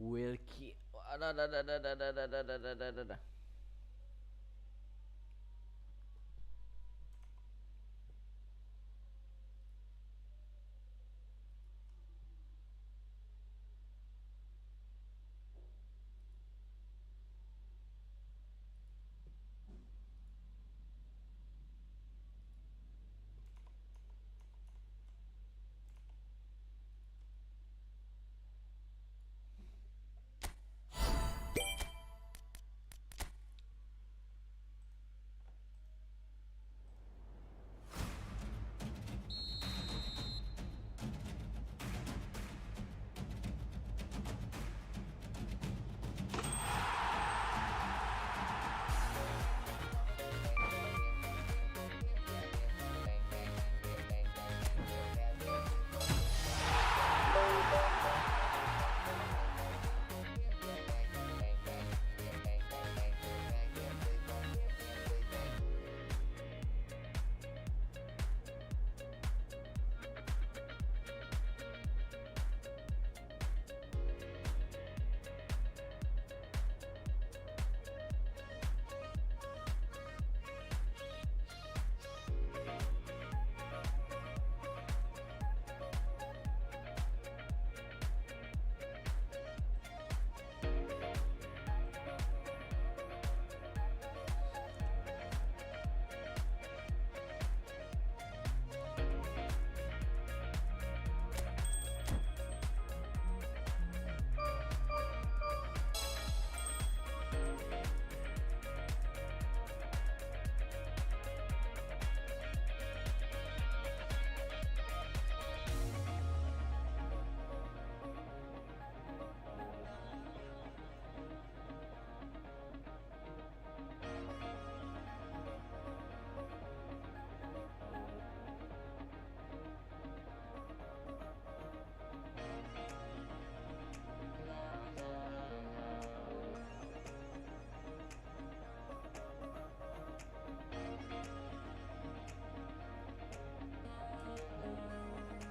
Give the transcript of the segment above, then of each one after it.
Wilkie. Ada.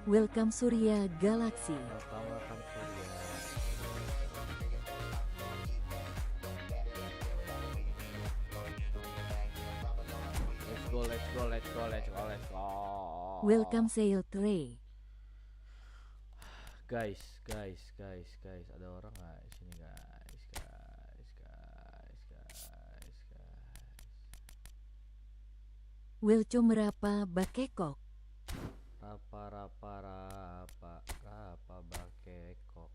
Welcome Surya Galaxy. Welcome Surya. Let's go. Welcome Sail Tray. Guys. Ada orang nggak di sini guys? Wilco merapa bakekok. Rapa bakeko.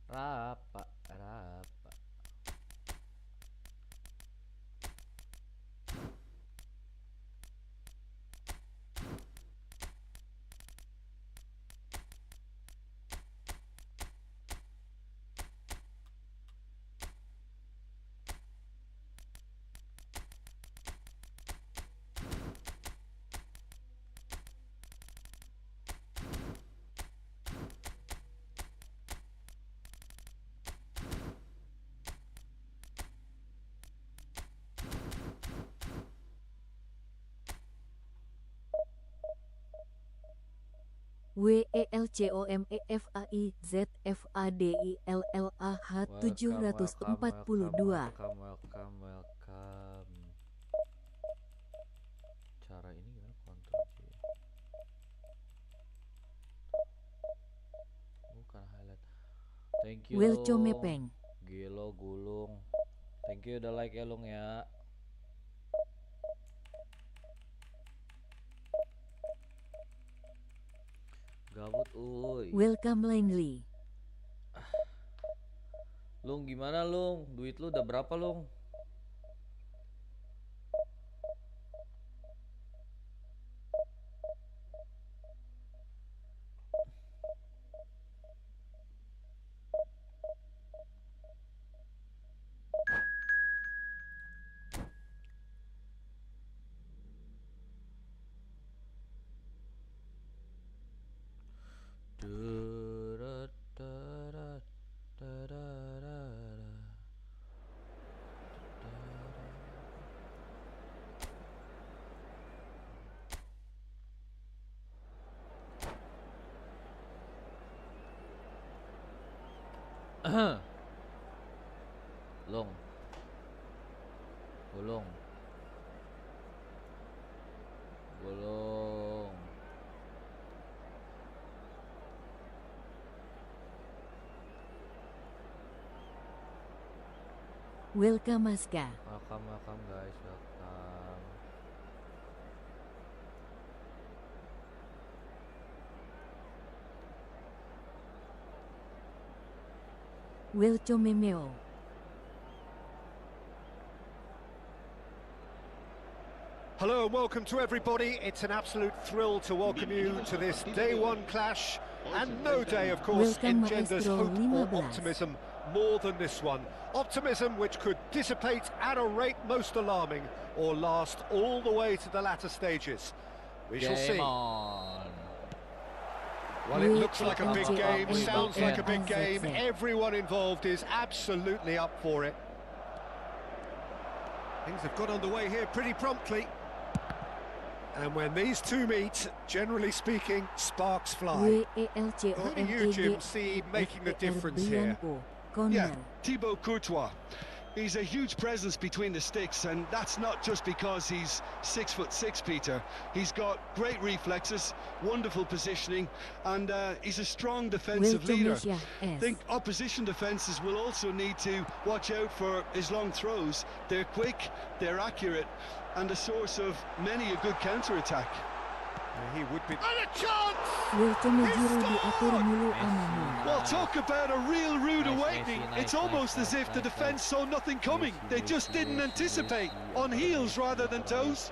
Rapa. WELCOMEFAIZFADILLAH 742. Welcome. Cara ini gimana? Kontrol C. Bukan highlight. Thank you Wilco Lung. Mepeng. Gilo gulung. Thank you udah like ya Lung ya. Gabut uy. Welcome Langley. Lung gimana Lung? Duit lu udah berapa Lung? Gulung. Gulung. Gulung. Welcome Aska. Welcome guys, welcome. Welcome Memeo. Hello and welcome to everybody. It's an absolute thrill to welcome you to this day one clash. And no day, of course, Welcome, engenders Maestro hope or 15. optimism more than this one. Optimism which could dissipate at a rate most alarming or last all the way to the latter stages. We shall see. Game on. Well, it looks like a big game, sounds like a big game. GAES. Everyone involved is absolutely up for it. Things have got underway here pretty promptly. And when these two meet, generally speaking, sparks fly. Who do you, Jim, see making the difference here? Yeah, Thibaut Courtois. He's a huge presence between the sticks, and that's not just because he's 6'6", Peter. He's got great reflexes, wonderful positioning, and he's a strong defensive leader. I think opposition defences will also need to watch out for his long throws. They're quick, they're accurate, and a source of many a good counter-attack. He would be... And a chance! Well, talk about a real rude Nice, awakening. Messi, It's nice, almost nice, as if nice, the nice, defence saw nothing coming. They just didn't anticipate. On heels rather than toes.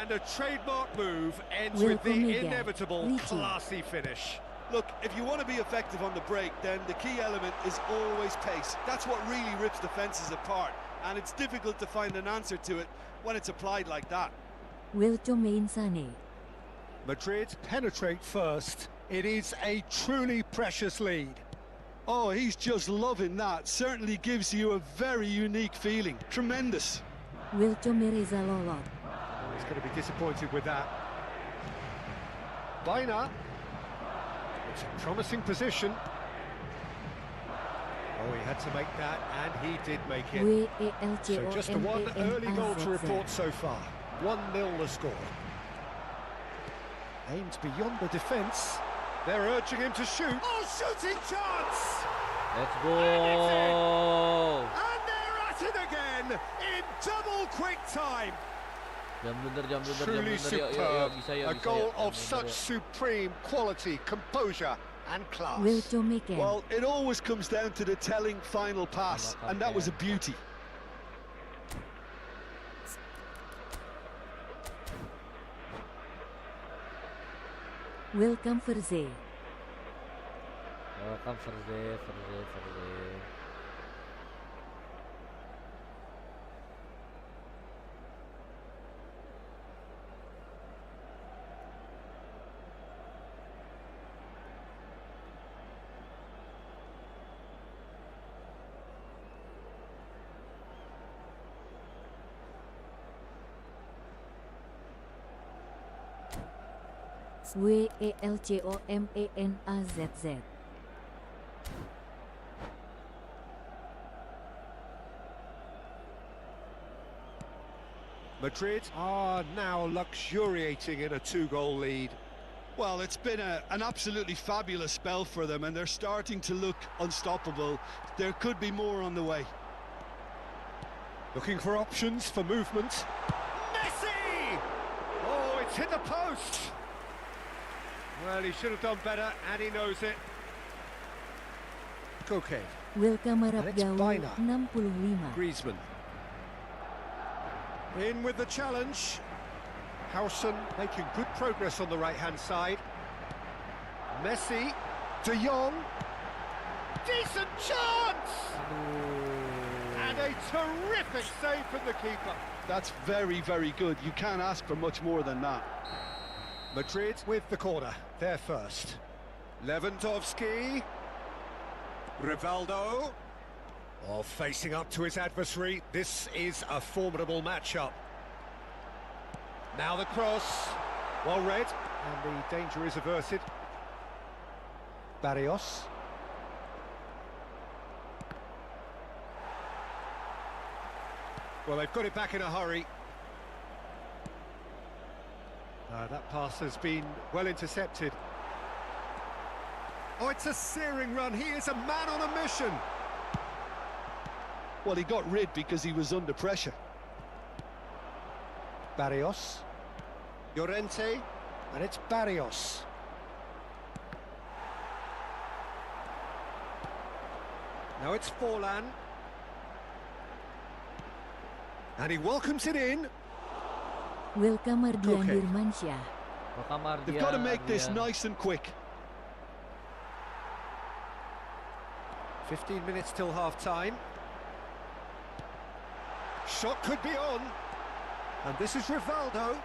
And a trademark move ends with the inevitable classy finish. Look, if you want to be effective on the break, then the key element is always pace. That's what really rips defences apart, and it's difficult to find an answer to it when it's applied like that. Madrid penetrate first. It is a truly precious lead. Oh, he's just loving that. Certainly gives you a very unique feeling. Tremendous. He's going to be disappointed with that. Baina. It's a promising position. Oh, he had to make that, and he did make it. So just the one early goal to report so far. 1-0 the score. Aims beyond the defence. They're urging him to shoot. Oh, shooting chance! Let's go. And they're at it again in double quick time. Truly superb. A goal of such supreme quality, composure and class. Well, it always comes down to the telling final pass, and that was a beauty. Welcome Verze. Welcome Verze. WELCOMENAZZ. Madrid are now luxuriating in a 2-goal lead. Well, it's been an absolutely fabulous spell for them, and they're starting to look unstoppable. There could be more on the way. Looking for options for movement. Messi! Oh, it's hit the post! Well, he should have done better, and he knows it. Koke. Welcome Arab And it's Gaul Baina. 65. Griezmann. In with the challenge. Hausen making good progress on the right-hand side. Messi. De Jong. Decent chance! And a terrific save from the keeper. That's very, very good. You can't ask for much more than that. Madrid with the corner, they're first. Lewandowski. Rivaldo. Oh, facing up to his adversary. This is a formidable matchup. Now the cross. Well read, and the danger is averted. Barrios. Well, they've got it back in a hurry. That pass has been well intercepted. Oh, it's a searing run. He is a man on a mission. Well, he got rid because he was under pressure. Barrios. Llorente. And it's Barrios. Now it's Forlan. And he welcomes it in. Welcome Ardian Okay. Dirmansyah. Welcome They've got to Ardian, make this Ardian. nice and quick. 15 minutes till half-time. Shot could be on. And this is Rivaldo.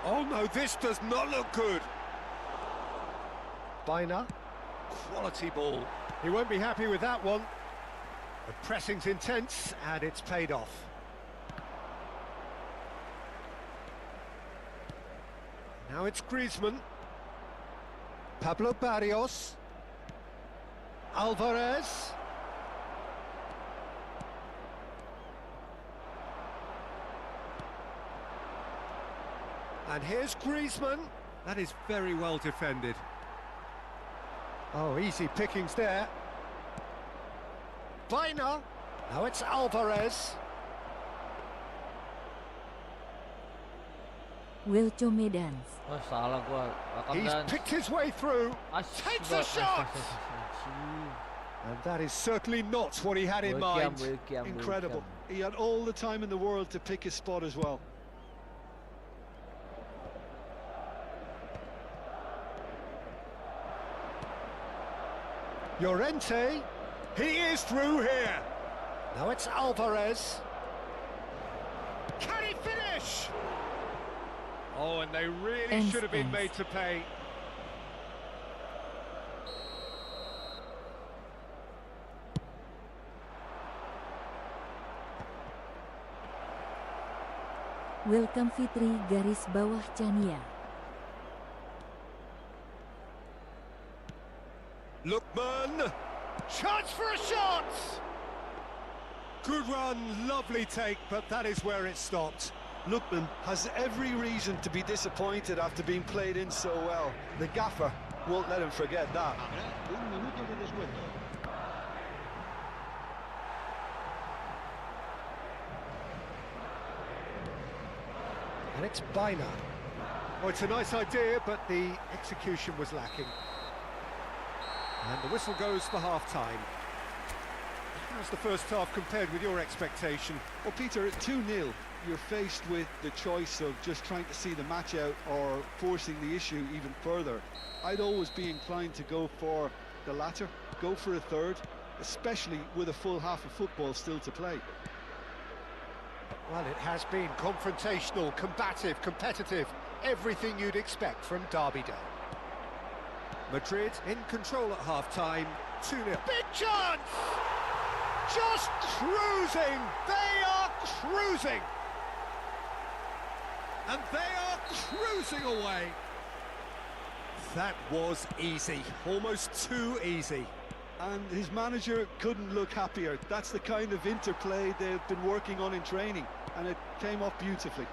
Oh no, this does not look good. Bina. Quality ball. He won't be happy with that one. The pressing's intense and it's paid off. Now it's Griezmann. Pablo Barrios. Alvarez. And here's Griezmann. That is very well defended. Oh, easy pickings there. Bina. Now it's Alvarez. Welco Medans. Oh, salah gua. Welcome He's dance. picked his way through. Takes a shot. And that is certainly not what he had in mind. Incredible. He had all the time in the world to pick his spot as well. Llorente. He is through here. Now it's Alvarez. Can he finish? Oh, and they really should have been made to pay. Welcome Fitri garis bawah Chania. Lookman. Chance for a shot. Good run, lovely take, but that is where it stopped. Lookman has every reason to be disappointed after being played in so well. The gaffer won't let him forget that. And it's Bina. Oh, it's a nice idea, but the execution was lacking. And the whistle goes for half-time. How's the first half compared with your expectation? Well, Peter, at 2-0, you're faced with the choice of just trying to see the match out or forcing the issue even further. I'd always be inclined to go for the latter, go for a third, especially with a full half of football still to play. Well, it has been confrontational, combative, competitive, everything you'd expect from Derby Day. Madrid in control at half-time, 2-0. Big chance! Just cruising! They are cruising! And they are cruising away! That was easy, almost too easy. And his manager couldn't look happier. That's the kind of interplay they've been working on in training, and it came off beautifully.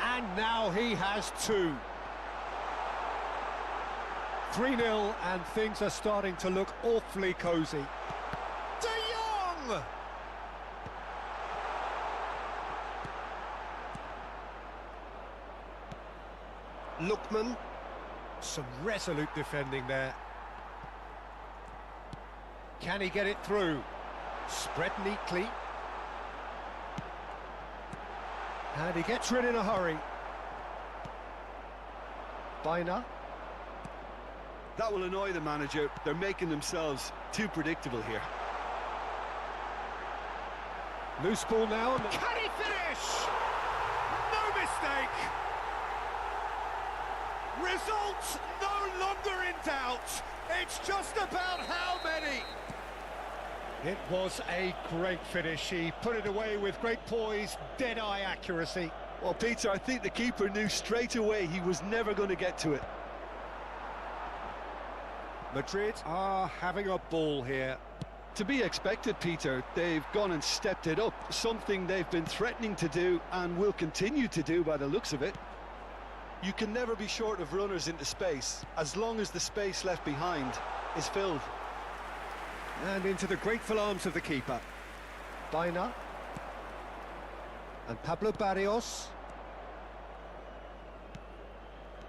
And now he has two. 3-0, and things are starting to look awfully cosy. De Jong! Lookman. Some resolute defending there. Can he get it through? Spread neatly. And he gets rid in a hurry. Bina. That will annoy the manager. They're making themselves too predictable here. Loose ball now. Can he finish? No mistake. Results no longer in doubt. It's just about how many. It was a great finish. He put it away with great poise, dead-eye accuracy. Well, Peter, I think the keeper knew straight away he was never going to get to it. Madrid are having a ball here. To be expected, Peter. They've gone and stepped it up, something they've been threatening to do and will continue to do by the looks of it. You can never be short of runners into space, as long as the space left behind is filled. And into the grateful arms of the keeper. Baina. And Pablo Barrios.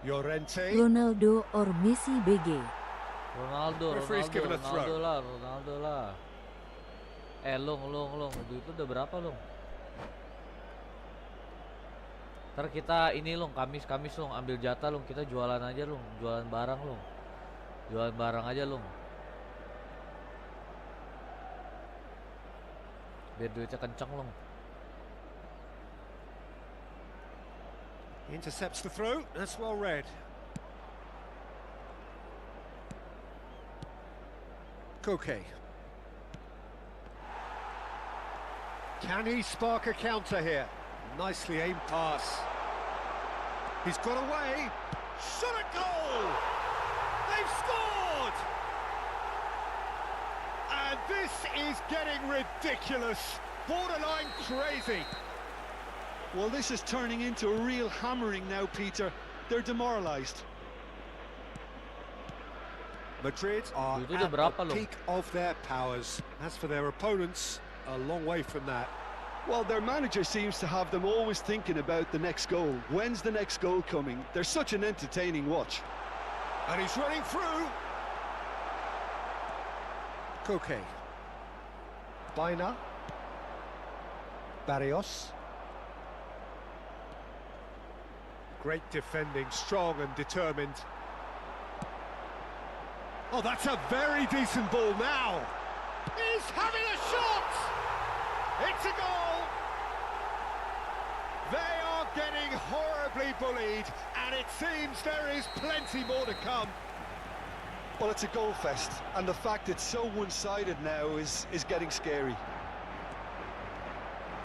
Llorente. Ronaldo or Messi BG. Referee's given a throw. Ronaldo lah. Long. Duit itu udah berapa, Long? Ntar kita ini, Long, Kamis, Long, ambil jatah, Long. Kita jualan aja, Long. Jualan barang, Long. Jualan barang aja, Long. Biar duitnya kenceng, Long. Intercepts the throw. That's well read. Koke. Can he spark a counter here? Nicely aimed pass. He's got away. Shot at goal! They've scored! And this is getting ridiculous. Borderline crazy. Well, this is turning into a real hammering now, Peter. They're demoralised. Madrid are Itu udah at berapa, the Long? peak of their powers. As for their opponents, a long way from that. Well, their manager seems to have them always thinking about the next goal. When's the next goal coming? They're such an entertaining watch. And he's running through. Koke. Baina. Barrios. Great defending, strong and determined. Oh, that's a very decent ball now. He's having a shot. It's a goal. They are getting horribly bullied, and it seems there is plenty more to come. Well, it's a goal fest, and the fact it's so one-sided now is getting scary.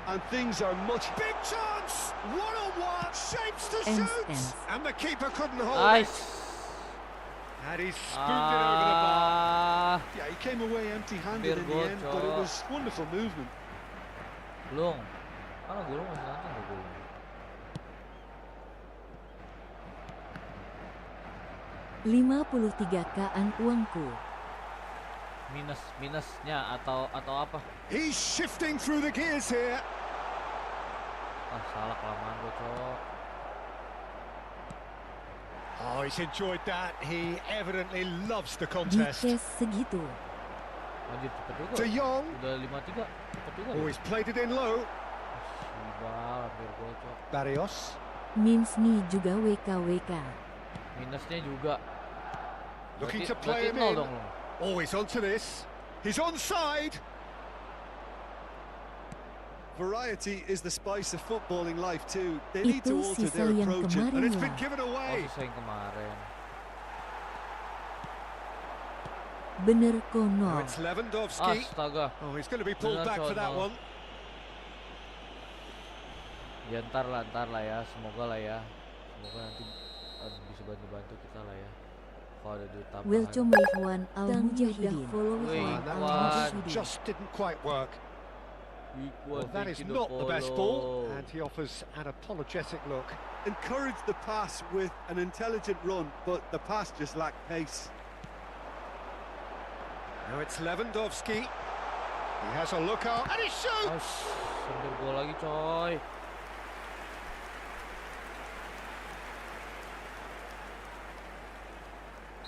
And things are much... Big chance! One-on-one, shapes to shoot! And the keeper couldn't hold it. Nice. And he spooned it over the bar. Yeah, he came away empty-handed in the end, but it was wonderful movement. Long. Mana gulung masih nonton gak gulung? Rp53-an uangku. Minusnya atau apa? He's shifting through the gears here. Ah, salah kelamaan gue, Cok. Oh, he's enjoyed that. He evidently loves the contest. Di segitu. Lanjut cepet juga. De Jong. Udah 5-3. Cepet juga. Oh, he's played it in low. Sibal, hampir gol, Cok. Barrios. Means nih juga WKWK. Minusnya juga. Looking to play him in. Dong, Long. Oh, he's onto this. He's onside. Variety is the spice of footballing life too. They need to Itu alter sisa their yang approach. kemarin And it's lah. been given Oh, away. sisa yang kemarin. Bener Now kono. it's Lewandowski. Astaga. Oh, he's going to be pulled back for that one. Ya ntar lah ya. Semoga lah ya. Semoga nanti bisa bantu-bantu kita lah ya. Kalau ada duit tambahan. Welcome Ikhwan Al-Mujahidin. Follow Wih, Ikhwan That Ikhwan. pass Al-Mujahidin. just didn't quite work. Well, that is not the best ball. And he offers an apologetic look. Encourage the pass with an intelligent run, but the pass just lacked pace. Now it's Lewandowski. He has a look up and he shoots! Sambil gol lagi, coy.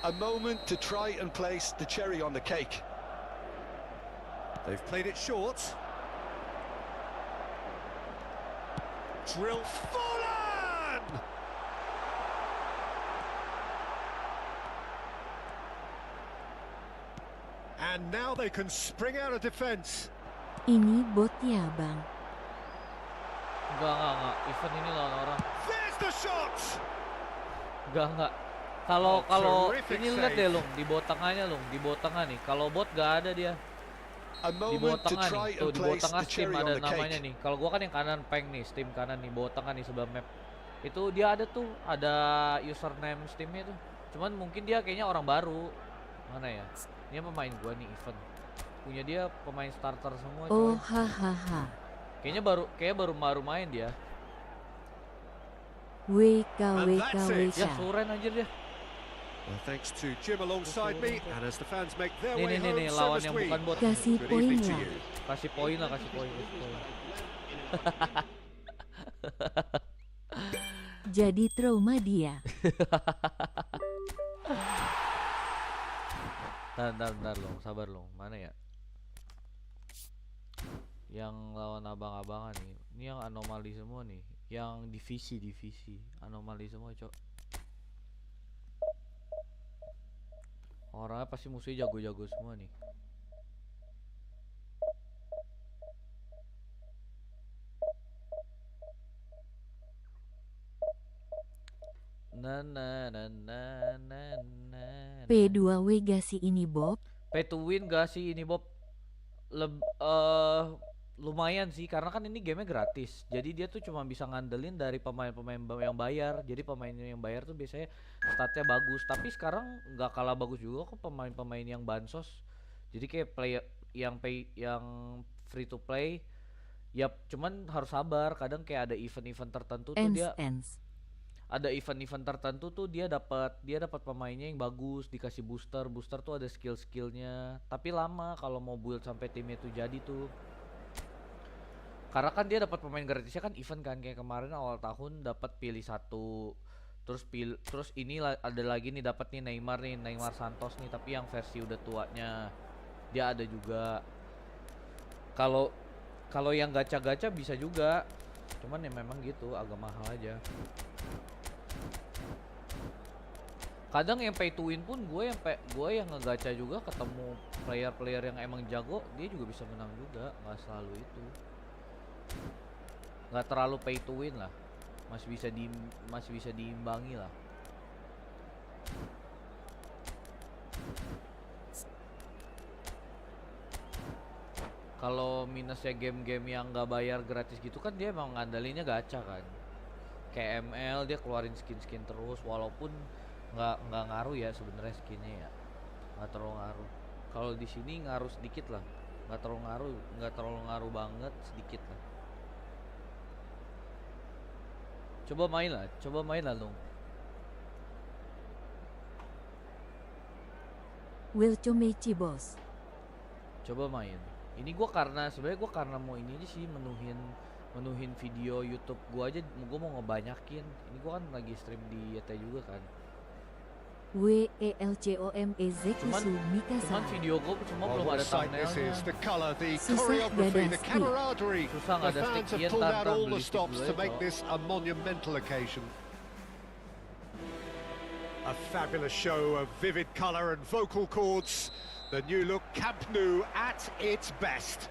A moment to try and place the cherry on the cake. They've played it short. Drill Fallen! And now they can spring out of defence. Ini bot ya bang. Enggak. Event ini lawan orang. There's the shot! Enggak. Kalau terrific ini lihat save. deh, Long, di bawah tengahnya, Long, di bawah tengah nih. Kalau bot gak ada dia. A Di bawah moment to tengah try nih, tuh and di bawah place tengah the Steam cherry on ada the namanya cake. nih. Kalau gua kan yang kanan Peng nih, Steam kanan nih, bawah tengah nih sebelah map. Itu dia ada tuh, ada username Steamnya tuh. Cuman mungkin dia kayaknya orang baru. Mana ya? Dia pemain gua nih event. punya dia pemain starter semua Oh coy. hahaha. Kayaknya baru main dia. WKWKWK. Ya suren anjir dia. Well, thanks to Jim alongside me, and as the fans make their Nih way nih home, nih so lawan must yang we. bukan bot. Kasih Good poin evening to lah. you. Kasih poin lah, kasih poin. Jadi trauma dia. Bentar long, sabar long. Mana ya? Yang lawan abang-abangan nih. Ini yang anomali semua nih. Yang divisi anomali semua, cok. Orangnya pasti musuhnya jago-jago semua nih. P2W gak sih ini Bob? Pay to win gak sih ini Bob? Lumayan sih karena kan ini gamenya gratis. Jadi dia tuh cuma bisa ngandelin dari pemain-pemain yang bayar. Jadi pemain yang bayar tuh biasanya statnya bagus. Tapi sekarang nggak kalah bagus juga kok pemain-pemain yang bansos. Jadi kayak player yang free to play. Ya cuman harus sabar. Kadang kayak ada event-event tertentu tuh dia ada event-event tertentu tuh dia dapat pemainnya yang bagus, dikasih booster tuh ada skill-skillnya, tapi lama kalau mau build sampai timnya tuh jadi tuh. Karena kan dia dapat pemain gratisnya kan event kan, kayak kemarin awal tahun dapat pilih satu, terus ini ada lagi nih dapat nih Neymar Santos nih, tapi yang versi udah tuanya dia ada juga. Kalau yang gacha-gacha bisa juga, cuman ya memang gitu agak mahal aja. Kadang yang pay to win pun gue yang ngegacha juga ketemu player-player yang emang jago, dia juga bisa menang juga, nggak selalu itu. Nggak terlalu pay to win lah, masih bisa diimbangi lah. Kalau minusnya game-game yang nggak bayar gratis gitu kan dia emang ngandalinnya gacha kan. Kayak ML dia keluarin skin terus, walaupun nggak ngaruh ya sebenarnya skinnya ya, nggak terlalu ngaruh. Kalau di sini ngaruh sedikit lah, nggak terlalu ngaruh banget, sedikit lah. Coba main lah dong. Welcome bos. Coba main. Ini sebenarnya gue karena mau ini aja sih, menuhin video YouTube gue aja, gue mau ngebanyakin. Ini gue kan lagi stream di YT juga kan. Cuman video gue semua belum ada thumbnailnya. Susah gak ada stick. Susah gak ada stick. Iya, ntar beli stick dulu aja. A fabulous show of vivid colour and vocal cords. The new look Camp Nou at its best.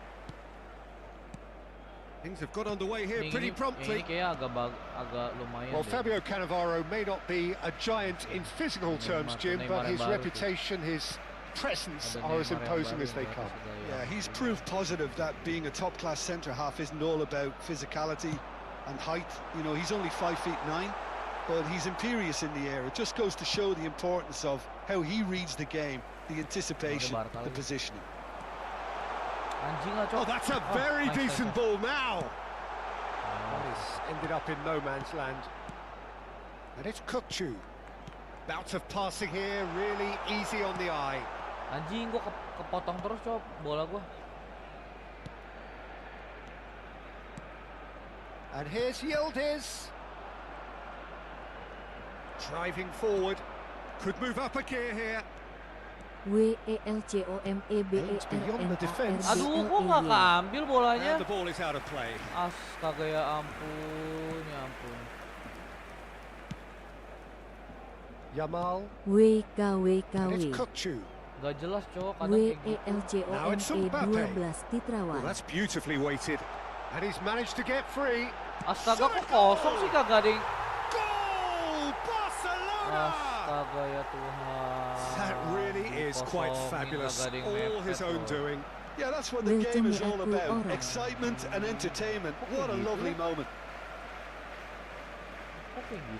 Things have got underway here pretty promptly. Ini kayak agak lumayan. Well, Fabio Cannavaro may not be a giant in physical terms, Jim, but his reputation, his presence are as imposing as they come. Yeah, he's proof positive that being a top-class centre-half isn't all about physicality and height. You know, he's only 5'9", but he's imperious in the air. It just goes to show the importance of how he reads the game, the anticipation, the positioning. Oh, that's a very decent ball now. That is ended up in no man's land. And it's Kukcu. Bout of passing here, really easy on the eye. Anjing, gua kepotong terus cok bola gua. And here's Yildiz. Driving forward. Could move up a gear here. Aduh, kok nggak keambil bolanya? And the ball is out of play. Astaga, ya ampun, ya ampun. Yamal. WKWKW. And it's Kukcu. Gak jelas cok. Now it's Mbappe. 12 Titrawan. Well, that's beautifully weighted. And he's managed to get free. Astaga, kok kosong sih, kagak ada yang... Goal! Barcelona! Astaga, ya Tuhan. That really is quite fabulous. All his own doing. Yeah, that's what the game is all about. Excitement and entertainment. What a lovely moment.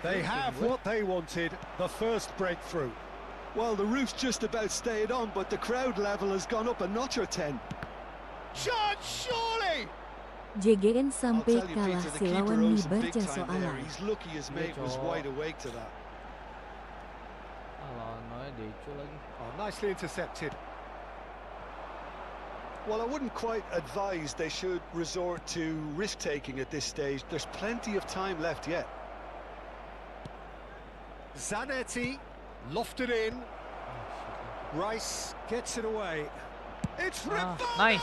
They have what they wanted, the first breakthrough. Well, the roof's just about stayed on, but the crowd level has gone up a notch or 10. Chance, surely! JGN I'll sampai tell you, kalah Peter, the si keeper lawan owes him big Libarca time there. soalnya. He's lucky his mate was wide awake to that. Alah, noya Deco lagi. Oh, nicely intercepted. Well, I wouldn't quite advise they should resort to risk-taking at this stage. There's plenty of time left yet. Zanetti lofted in. Rice gets it away. It's Rivaldo! Nice.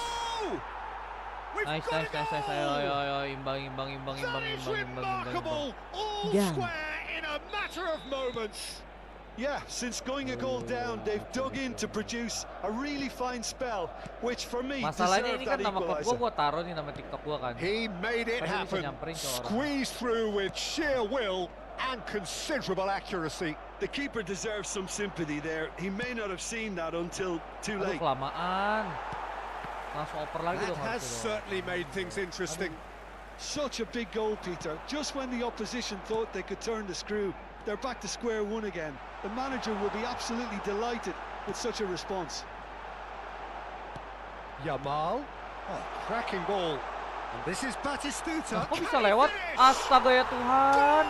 We've Nice, got nice, a nice, nice. goal! Ayo, imbang. That is remarkable! All Gang. square in a matter of moments. Yeah, since going a goal down, they've dug in to produce a really fine spell, which for me Masalahnya deserved ini that kan nama klub equaliser. gua taruh nih nama TikTok gua kan. He made it Kan dia bisa happen. nyamperin ke orang. Squeezed through with sheer will and considerable accuracy. The keeper deserves some sympathy there. He may not have seen that until too Aduh, late. kelamaan. Langsung oper lagi That dong. has harusnya dong. certainly made things interesting. Such a big goal, Peter. Just when the opposition thought they could turn the screw, they're back to square one again. The manager will be absolutely delighted with such a response. Yamal. Oh, cracking ball. And this is Batistuta. Kok bisa lewat? Astaga ya Tuhan. Goal!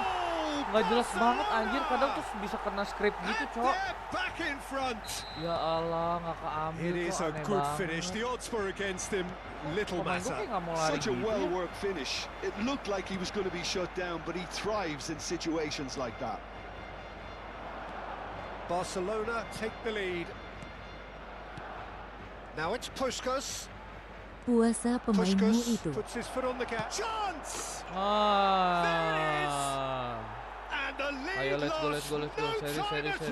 Nggak jelas banget anjir, kadang tuh bisa kena script gitu, And Cok. they're back in front. Ya Allah, nggak keambil, It is Cok, a aneh good banget. finish. The odds were against him. Little Pemain gue matter. kayak nggak mau lari Such a gitu ya. well-worked finish. It looked like he was going to be shut down, but he thrives in situations like that. Barcelona take the lead. Now it's Puskas. Puasa pemainmu Puskas itu. puts his foot on the gas. Chance! Ah. And the lead Ayo, let's go. lost. No Seri. time at all.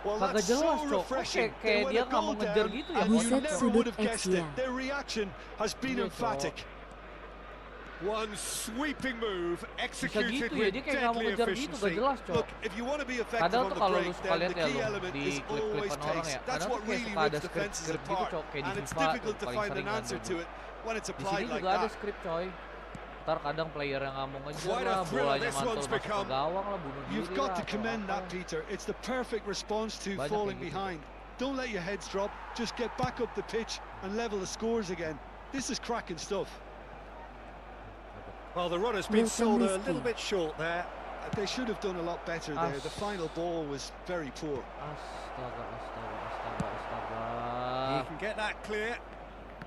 Well, Kagak that's jelas, so Cok. refreshing. Kayak They went dia a nggak mau goal ngejar down, gitu ya. and you Buset, never sudut would have guessed X it. ya. Their reaction has been Iya, Cok. emphatic. One sweeping move Bisa executed gitu ya, with dia kayak nggak mau deadly ngejar gitu, gak efficiency. jelas, Cok. Look, if you want to be effective Kadang on tuh the kalau lu break, suka then lihat the ya key lu element di is always klip-klipan orang pace. ya. That's Kadang what tuh kayak really suka ada rips defenses skrip gitu, apart, Cok. Kayak di and it's FIFA difficult to paling find sering an answer kan. to it when it's Di sini applied like juga ada that. skrip, coy. Ntar kadang player yang nggak mau ngejar Quite a lah, thriller bolanya this mantul one's masuk ke become. gawang lah, bunuh diri You've lah, got to atau commend apa. that, Peter. It's the perfect response to Banyak falling kayak gitu. behind. Don't let your heads drop. Just get back up the pitch and level the scores again. This is cracking stuff. Well, the run has been Welcome, sold a Misty. little bit short there. They should have done a lot better there. The final ball was very poor. He Astaga. can get that clear.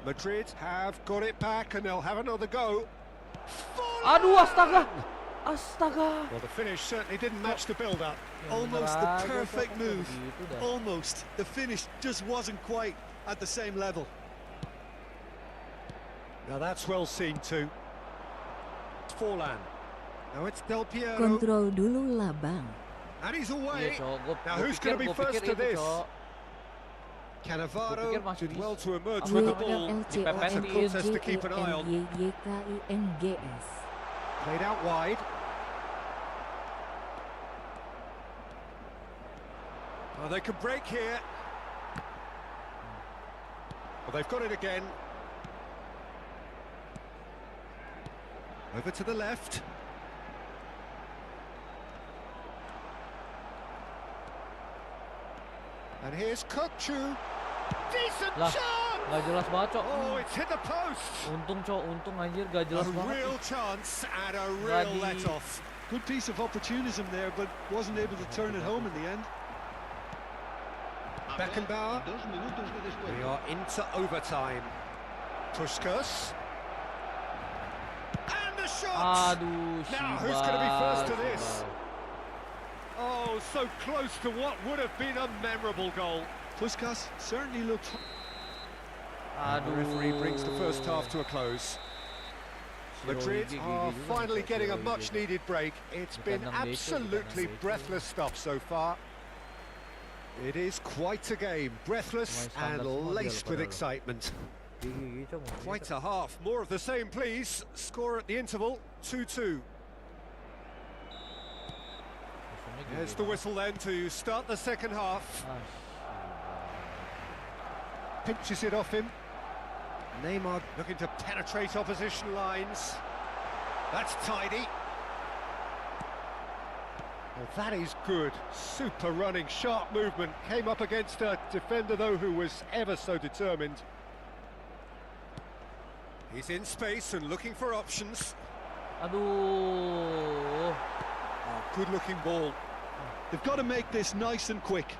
Madrid have got it back and they'll have another go. Aduh, astaga. Astaga. Well, the finish certainly didn't match the build-up. Almost Bener the aja, perfect Cok, move. begitu dah. Almost. The finish just wasn't quite at the same level. Now that's well seen too. It's Forlan. Now it's Del Piero. Kontrol dulu lah bang. And he's Iya, away. Cok. Now who's going to be first to this? Cannavaro Gua pikir masih did bisa. well to emerge with the ball. Dipepet That's a contest to keep an eye on. YAAA. Played out wide. Oh, they could break here. Well, they've got it again. Over to the left. And here's Kokchu. Decent Lah, chance! nggak jelas banget, Cok. Oh, it's hit the post. Untung, Cok. Untung anjir, gak A jelas banget. real chance and a real Bloody- let-off. Good piece of opportunism there, but wasn't able to turn it home in the end. Beckenbauer. We are into overtime. Puskas. And the shot! Aduh, Now, who's gonna be first to Sibal, this? Sibal. Oh, so close to what would have been a memorable goal. Puskas certainly looked... Aduh. The referee brings the first half to a close. Madrid are finally getting a much-needed break. It's been absolutely breathless stuff so far. It is quite a game, breathless and laced with excitement. Quite a half. More of the same, please. Score at the interval, 2-2. There's the whistle then to start the second half. Pinches it off him. Neymar looking to penetrate opposition lines. That's tidy. Well, that is good. Super running, sharp movement. Came up against a defender, though, who was ever so determined. He's in space and looking for options. Aduh. Oh, good-looking ball. They've got to make this nice and quick.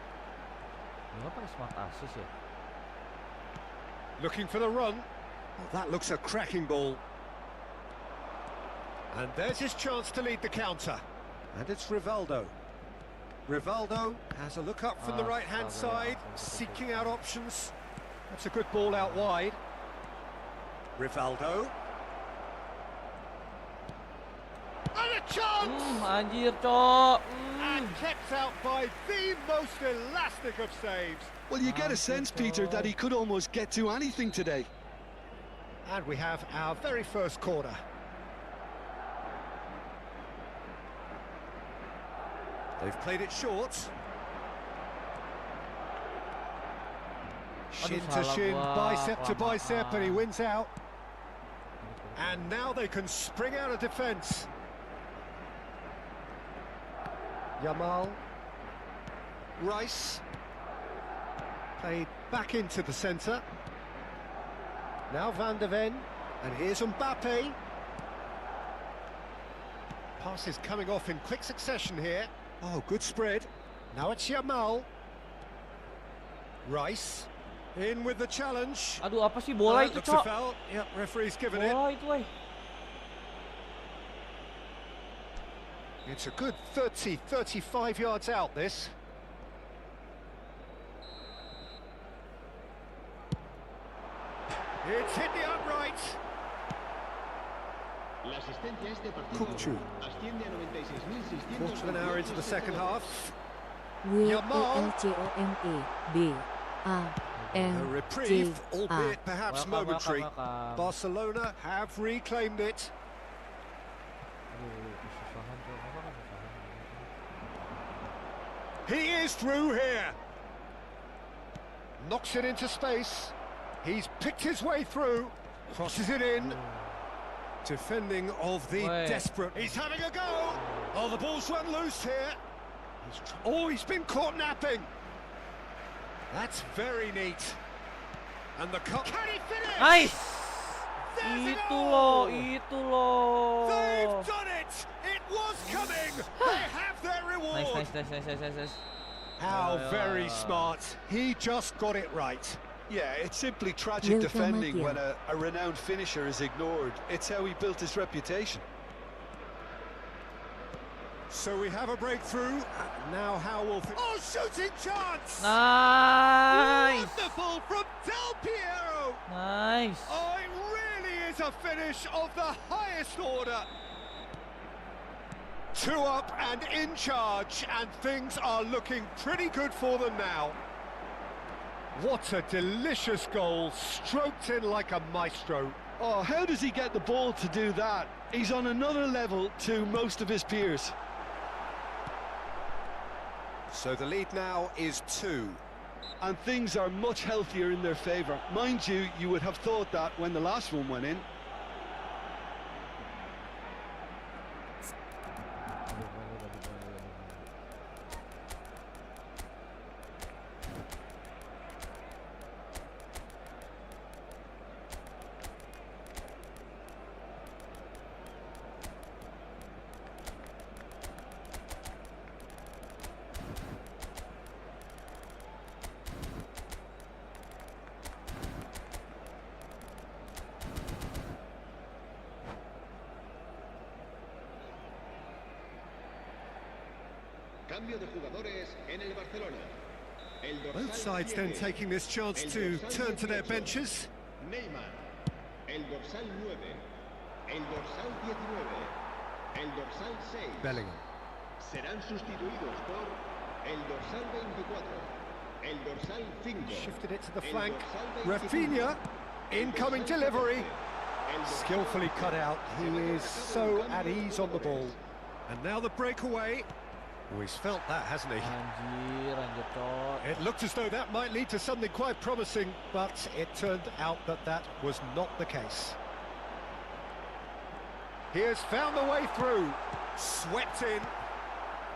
Gua pakai smart assist ya. Looking for the run. Well, that looks a cracking ball. And there's his chance to lead the counter. And it's Rivaldo. Rivaldo has a look up from the right-hand side, seeking out options. That's a good ball out wide. Rivaldo. And a chance! Anjir, Cok. And kept out by the most elastic of saves. Well, you get a sense, Peter, that he could almost get to anything today. And we have our very first corner. They've played it short. Shin to shin, bicep to bicep, and he wins out. And now they can spring out of defence. Yamal. Rice. Played back into the centre. Now Van der Ven. And here's Mbappe. Passes coming off in quick succession here. Oh, good spread. Now it's Yamal. Rice. In with the challenge. Aduh, apa sih bola itu, Looks a Cok? foul. Yep, referee's given it. Bola itu, weh. It's a good 30, 35 yards out, this. It's hit the upright. Kukcu. Quarter of an hour into the second half. A reprieve, albeit perhaps Welcome, momentary. welcome. Barcelona have reclaimed it. He is through here. Knocks it into space. He's picked his way through. Crosses it in. Defending of the desperate. He's having a go. Oh, the ball's run loose here. He's been caught napping. That's very neat. And the cut. Can he finish? Nice. There's Itu loh, itu loh. They've done it. It was coming. They have their reward. Nice. How very smart. He just got it right. Yeah, it's simply tragic defending when a renowned finisher is ignored. It's how he built his reputation. So we have a breakthrough. Now how will... Oh, shooting chance! Nice. Wonderful from Del Piero! Nice. Oh, it really is a finish of the highest order. 2 up and in charge, and things are looking pretty good for them now. What a delicious goal, stroked in like a maestro. Oh, how does he get the ball to do that? He's on another level to most of his peers. So the lead now is 2. And things are much healthier in their favour. Mind you, you would have thought that when the last one went in. Both sides then taking this chance to turn to their benches. Bellingham. Serán sustituidos por el dorsal 24, el dorsal 5. Shifted it to the flank. Rafinha, incoming delivery. Skillfully cut out. He is so at ease on the ball. And now the breakaway. Oh, he's felt that, hasn't he? Anjir, Cok. It looked as though that might lead to something quite promising, but it turned out that that was not the case. He has found the way through. Swept in.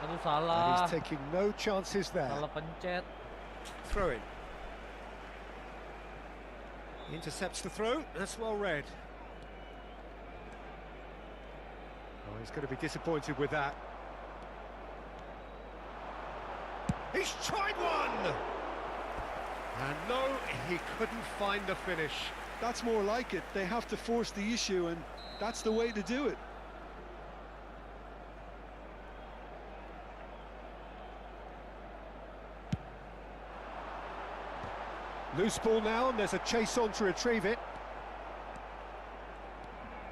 Aduh, And salah. he's taking no chances there. Salah pencet. Throw in. Intercepts the throw. That's well read. Oh, he's going to be disappointed with that. He's tried one! And no, he couldn't find the finish. That's more like it. They have to force the issue, and that's the way to do it. Loose ball now, and there's a chase on to retrieve it.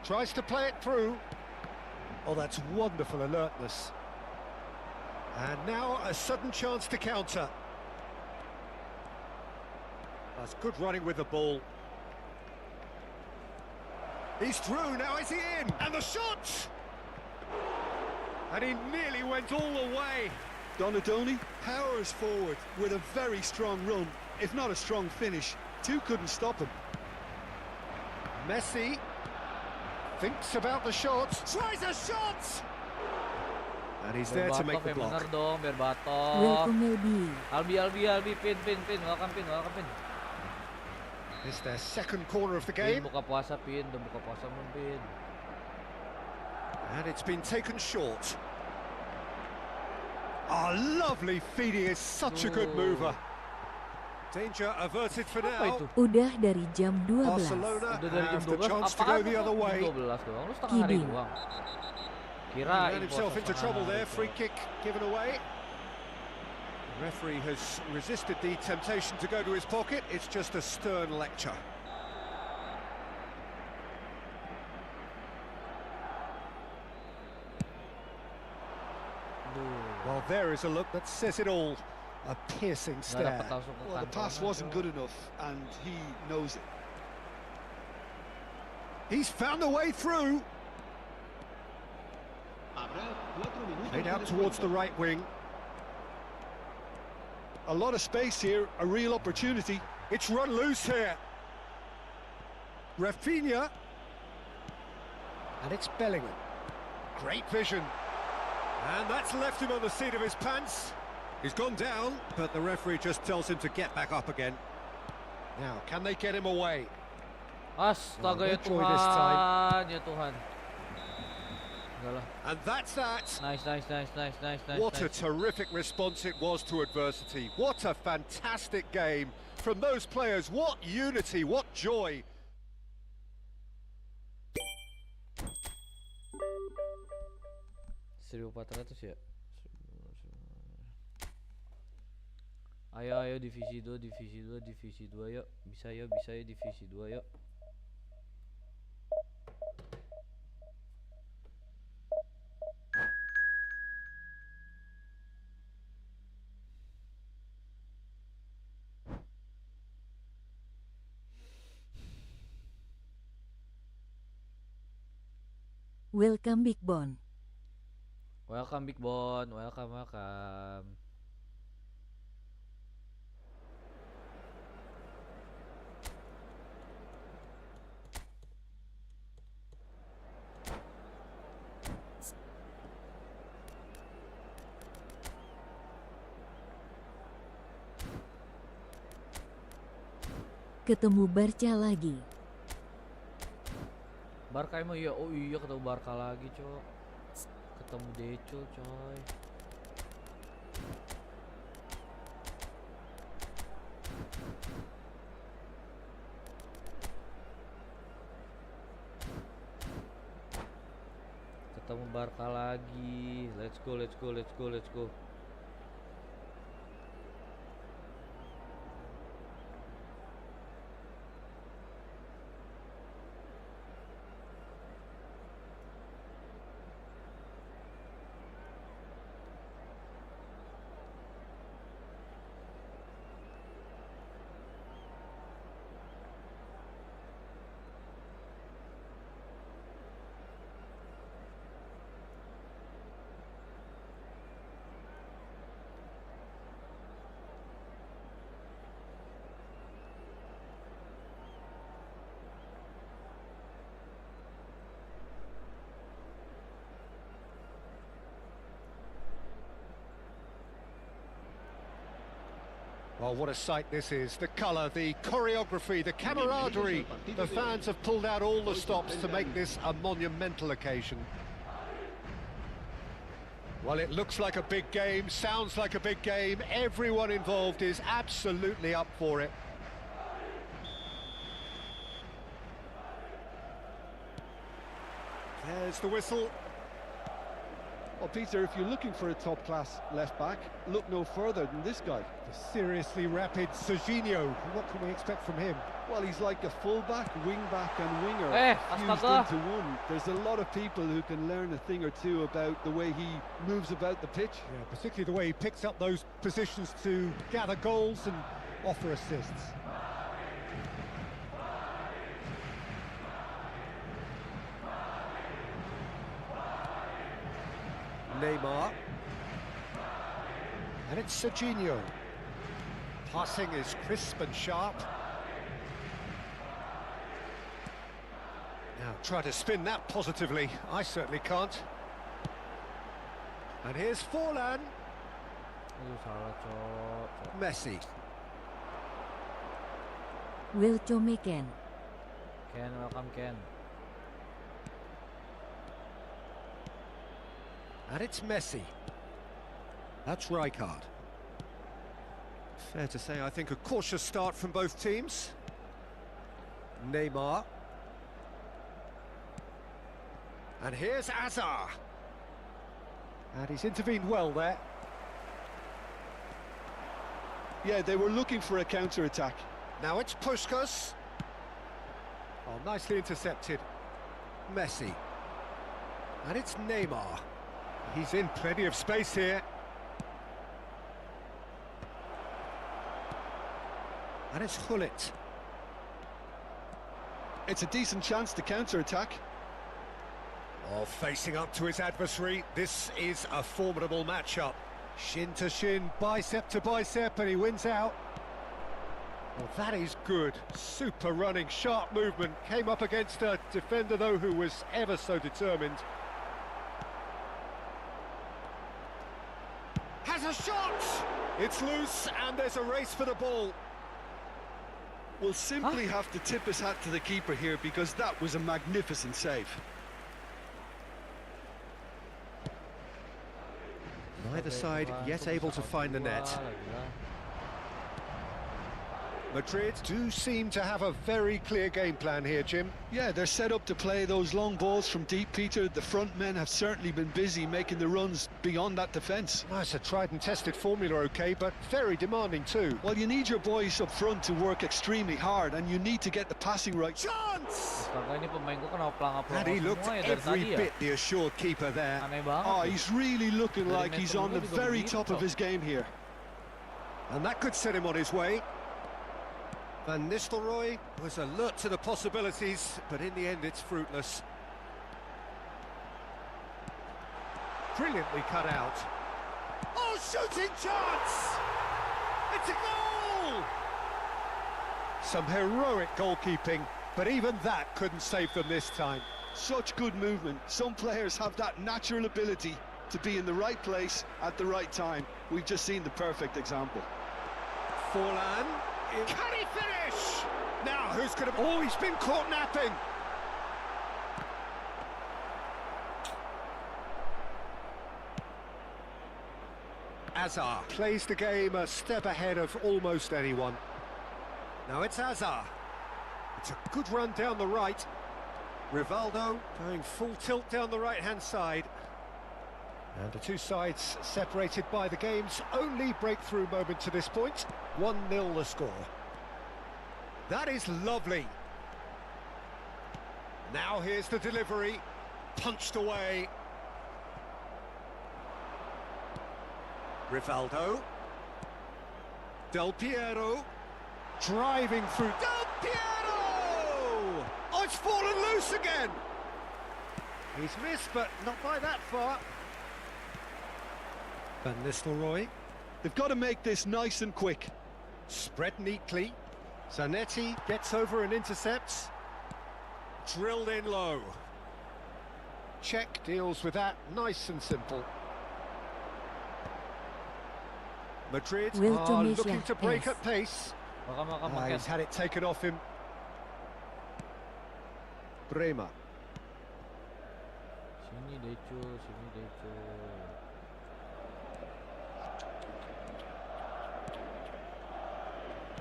Tries to play it through. Oh, that's wonderful alertness. And now a sudden chance to counter. That's good running with the ball. He's through, now is he in? And the shot! And he nearly went all the way. Donadoni powers forward with a very strong run, if not a strong finish. Two couldn't stop him. Messi thinks about the shot, tries a shot! And he's there to make the block. Bener dong, biar batok. Welcome Albi. Albi, pin. Welcome pin. It's their second corner of the Pin, game. buka puasa, pin. Udah buka puasa belum, pin. And it's been taken short. Oh, lovely feeding, is such a good mover. Danger averted for Apa now. itu? Udah dari jam 12. Barcelona Udah dari jam have the 12, chance to apaan go the other way. 12 doang, lu setengah hari Kidding. doang. He Kirain ran himself puasa into setengah trouble hari there, free doang. kick given away. The referee has resisted the temptation to go to his pocket, it's just a stern lecture. Aduh. Well, there is a look that says it all. A piercing Nggak dapat stare. langsung ke Well, the kantong pass aja. wasn't good enough, and he knows it. He's found a way through. Habrá 4 minutos Played de out towards the descuento. right wing. A lot of space here, a real opportunity. It's run loose here. Rafinha. And it's Bellingham. Great vision. And that's left him on the seat of his pants. He's gone down, but the referee just tells him to get back up again. Now, can they get him away? Astaga, ya no joy this time. Tuhan, ya Tuhan. Enggak lah. And that's that. Nice. What a nice. terrific response it was to adversity. What a fantastic game from those players. What unity, what joy. $1.400 ya. Ayo divisi 2 yuk. Bisa ya divisi 2 yuk. Welcome Big Bon. Welcome Big Bon, welcome. Ketemu Barca lagi. Barca emang iya, oh iya ketemu Barca lagi, cok. Ketemu Decul, coy. Ketemu Barca lagi. Let's go. Well, what a sight this is. The colour, the choreography, the camaraderie. The fans have pulled out all the stops to make this a monumental occasion. Well, it looks like a big game, sounds like a big game. Everyone involved is absolutely up for it. There's the whistle. Well, Peter, if you're looking for a top-class left-back, look no further than this guy. The seriously rapid Serginho. What can we expect from him? Well, he's like a full-back, wing-back and winger fused astaga. into one. There's a lot of people who can learn a thing or two about the way he moves about the pitch. Yeah, particularly the way he picks up those positions to gather goals and offer assists. Neymar. And it's Serginho. Passing is crisp and sharp. Now try to spin that positively. I certainly can't. And here's Forlan. Salah, cok. Messi. Wilco Meken. Ken, welcome Ken. And it's Messi. That's Rijkaard. Fair to say, I think, a cautious start from both teams. Neymar. And here's Azar. And he's intervened well there. Yeah, they were looking for a counter-attack. Now it's Puskas. Oh, nicely intercepted. Messi. And it's Neymar. He's in plenty of space here. And it's Hullet. It's a decent chance to counter-attack. Oh, facing up to his adversary, this is a formidable matchup. Shin to shin, bicep to bicep, and he wins out. Well, that is good. Super running, sharp movement. Came up against a defender, though, who was ever so determined. Has a shot! It's loose, and there's a race for the ball. We'll simply have to tip his hat to the keeper here because that was a magnificent save. Neither side yet able to find the net. Madrid do seem to have a very clear game plan here, Jim. Yeah, they're set up to play those long balls from deep, Peter. The front men have certainly been busy making the runs beyond that defence. Well, it's a tried and tested formula, OK, but very demanding too. Well, you need your boys up front to work extremely hard, and you need to get the passing right. Chance! Astaga, ini pemain gua kena pelangap-pelangap And he looked semua ya dari every tadi ya. bit the assured keeper there. Aneh banget. Oh, ya. he's really looking Dari like he's meter on the juga very begitu. top of his game here. And that could set him on his way. Van Nistelrooy was alert to the possibilities, but in the end it's fruitless. Brilliantly cut out. Oh, shooting chance! It's a goal! Some heroic goalkeeping, but even that couldn't save them this time. Such good movement. Some players have that natural ability to be in the right place at the right time. We've just seen the perfect example. Forlan. Can he finish? Now, who's going to... Oh, he's been caught napping. Azar plays the game a step ahead of almost anyone. Now it's Azar. It's a good run down the right. Rivaldo going full tilt down the right-hand side. And the two sides separated by the game's only breakthrough moment to this point. 1-0 the score. That is lovely. Now here's the delivery. Punched away. Rivaldo. Del Piero. Driving through. Del Piero! Oh, it's fallen loose again. He's missed, but not by that far. Van Nistelrooy. They've got to make this nice and quick. Spread neatly. Zanetti gets over and intercepts. Drilled in low. Czech deals with that nice and simple. Madrid Will are Tomic looking to break yes. at pace. He's had it taken off him. Bremer. Sini Deco, sini Deco.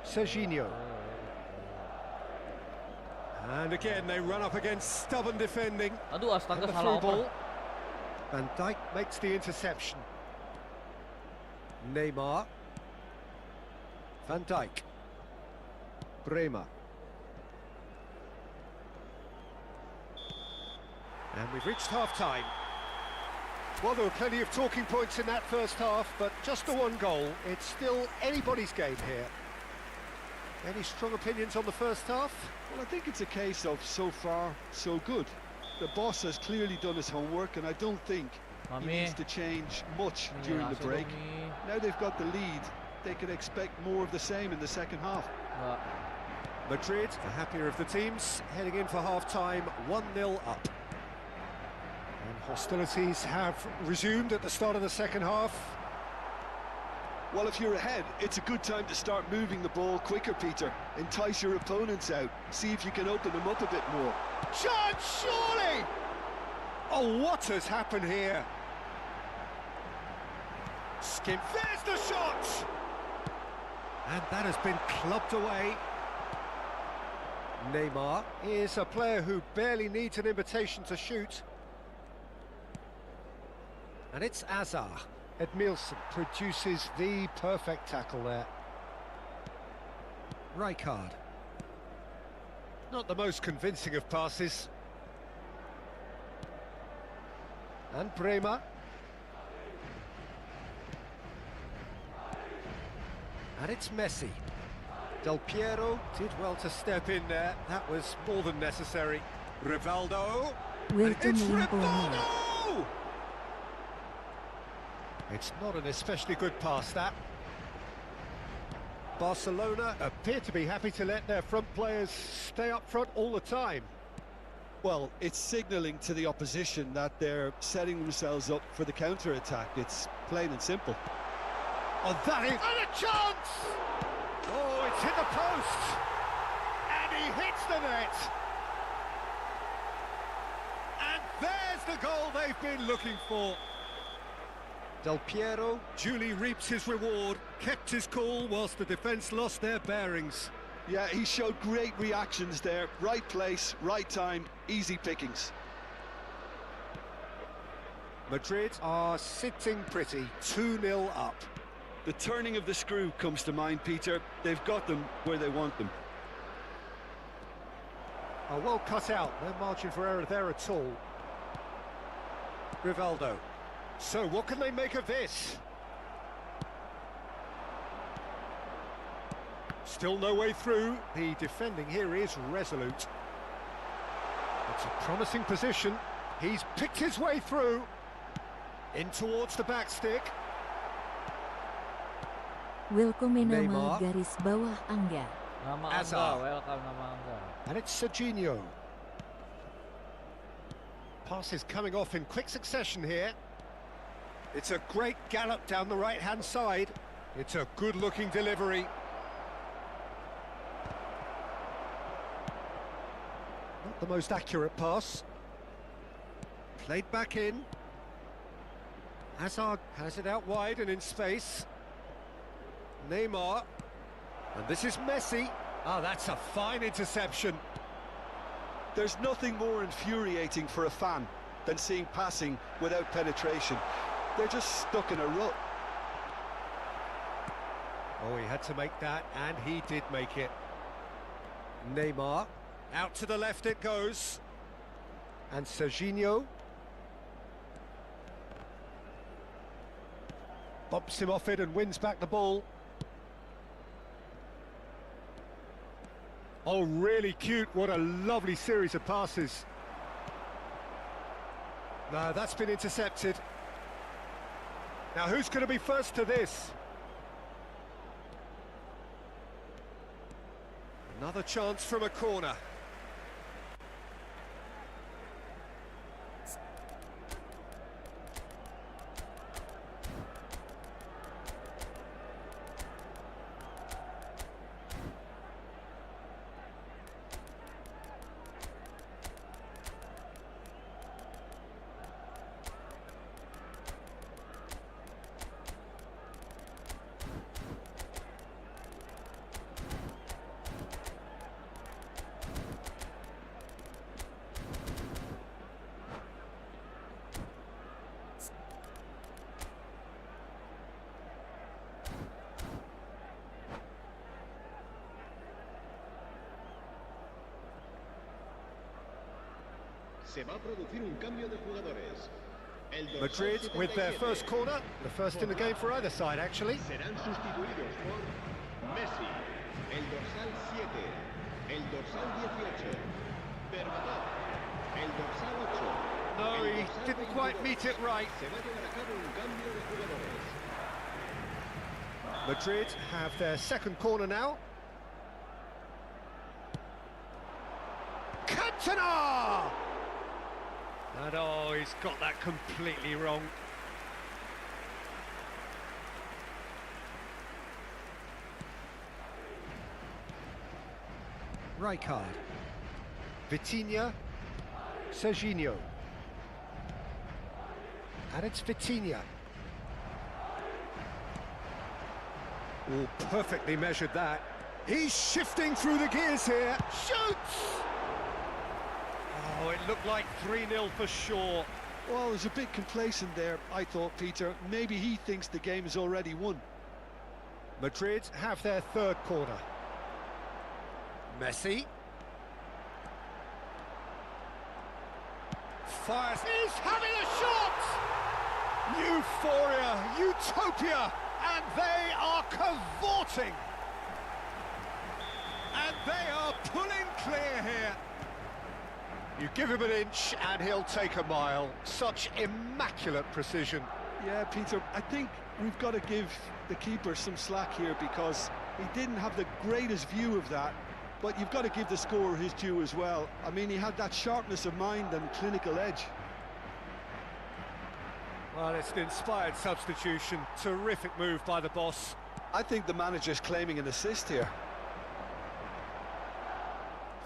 Serginho. And again they run up against stubborn defending. Aduh, And astaga the salah through oper. ball. Van Dijk makes the interception. Neymar. Van Dijk. Bremer. And we've reached half-time. Well, there were plenty of talking points in that first half, but just the one goal. It's still anybody's game here. Any strong opinions on the first half? Well, I think it's a case of so far, so good. The boss has clearly done his homework, and I don't think he Mami. needs to change much Ini during the AC break. dong nih. Now they've got the lead, they can expect more of the same in the second half. Nggak. Madrid, the happier of the teams, heading in for half-time, 1-0 up. And hostilities have resumed at the start of the second half. Well, if you're ahead, it's a good time to start moving the ball quicker, Peter. Entice your opponents out, see if you can open them up a bit more. Chance, surely! Oh, what has happened here? Skip, there's the shot! And that has been clubbed away. Neymar is a player who barely needs an invitation to shoot. And it's Azar. Edmilson produces the perfect tackle there. Rijkaard. Not the most convincing of passes. And Bremer. And it's Messi. Del Piero did well to step in there. That was more than necessary. Rivaldo. Will And it's Tomic Rivaldo! It's not an especially good pass, that. Barcelona appear to be happy to let their front players stay up front all the time. Well, it's signalling to the opposition that they're setting themselves up for the counter-attack. It's plain and simple. Oh, that is... And a chance! Oh, it's hit the post! And he hits the net! And there's the goal they've been looking for. Del Piero duly reaps his reward, kept his cool whilst the defence lost their bearings. Yeah, he showed great reactions there. Right place, right time, easy pickings. Madrid are sitting pretty, 2-0 up. The turning of the screw comes to mind, Peter. They've got them where they want them. Oh, well cut out, no margin for error there at all. Rivaldo. So, what can they make of this? Still no way through. The defending here is resolute. It's a promising position. He's picked his way through. In towards the back stick. Welcome nama Neymar. garis bawah Angga. Nama Azar. Angga, welcome nama Angga. And it's Serginho. Passes coming off in quick succession here. It's a great gallop down the right-hand side. It's a good-looking delivery. Not the most accurate pass. Played back in. Hazard has it out wide and in space. Neymar. And this is Messi. Ah, that's a fine interception. There's nothing more infuriating for a fan than seeing passing without penetration. They're just stuck in a rut. Oh, he had to make that, and he did make it. Neymar. Out to the left it goes. And Serginho. Bumps him off it and wins back the ball. Oh, really cute. What a lovely series of passes. No, that's been intercepted. Now, who's going to be first to this? Another chance from a corner. Se va a producir un cambio de jugadores. El dorsal Madrid with their 77 first corner, the first in the game for either side actually. serán sustituidos por Messi, el dorsal 7, el dorsal 18, Berbatov, el dorsal 8. No, el he dorsal didn't quite 22. meet it right. Se va a llevar a cabo un cambio de jugadores. Madrid have their second corner now. Cantona! And oh, he's got that completely wrong. Rijkaard, Vitinha, Serginho, and it's Vitinha. Oh, perfectly measured that. He's shifting through the gears here. Shoots! Oh, it looked like 3-0 for sure. Well, there's a bit complacent there, I thought, Peter. Maybe he thinks the game is already won. Madrid have their third corner. Messi. Fires. He's having a shot! Euphoria, utopia, and they are cavorting. And they are pulling clear here. You give him an inch and he'll take a mile. Such immaculate precision. Yeah, Peter, I think we've got to give the keeper some slack here because he didn't have the greatest view of that, but you've got to give the scorer his due as well. I mean, he had that sharpness of mind and clinical edge. Well, it's an inspired substitution. Terrific move by the boss. I think the manager's claiming an assist here.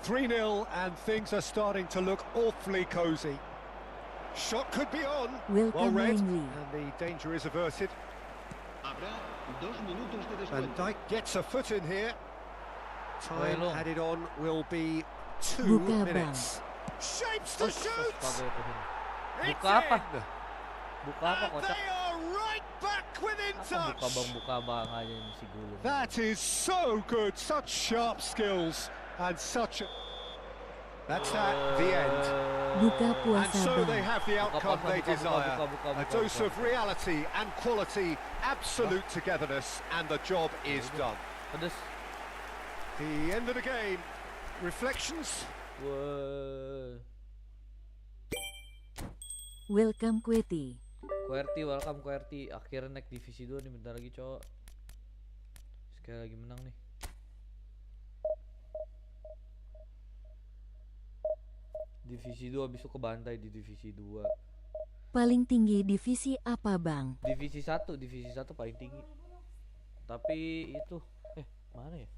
3-0 and things are starting to look awfully cosy. Shot could be on. Well Welcome read, Langley. and the danger is averted. Habrá 2 minutos de Van descuento. Dijk gets a foot in here. Time Well, added on will be 2 Buka minutes. Shapes to shoot! It's Buka apa? in! Buka apa And kocak? they are right back within Apa touch! buka bang aja ini si Gulung. That is so good, such sharp skills and such a... That's that, the end. Buka And puasa so they bang. have the outcome puasa, they buka, buka, desire. buka, buka, A buka, dose buka. of reality and quality, absolute togetherness, and the job is done. Pedes. The end of the game. Reflections? Wah. Welcome Kweti. QWERTY, welcome QWERTY. Akhirnya naik divisi 2 nih, bentar lagi cowok. Sekali lagi menang nih. Divisi 2 habis itu kebantai di divisi 2. Paling tinggi divisi apa bang? Divisi 1 paling tinggi. Tapi itu mana ya?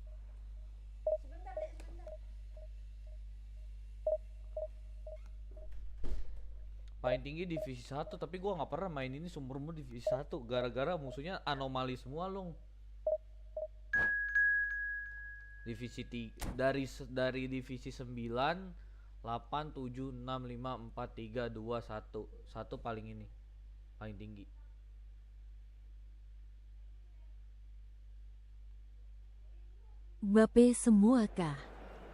Paling tinggi divisi 1, tapi gua nggak pernah main ini seumur umur divisi 1 gara-gara musuhnya anomali semua long. Divisi dari divisi 9, 8, 7, 6, 5, 4, 3, 2, 1. 1 paling ini. Paling tinggi. Bape semua kah?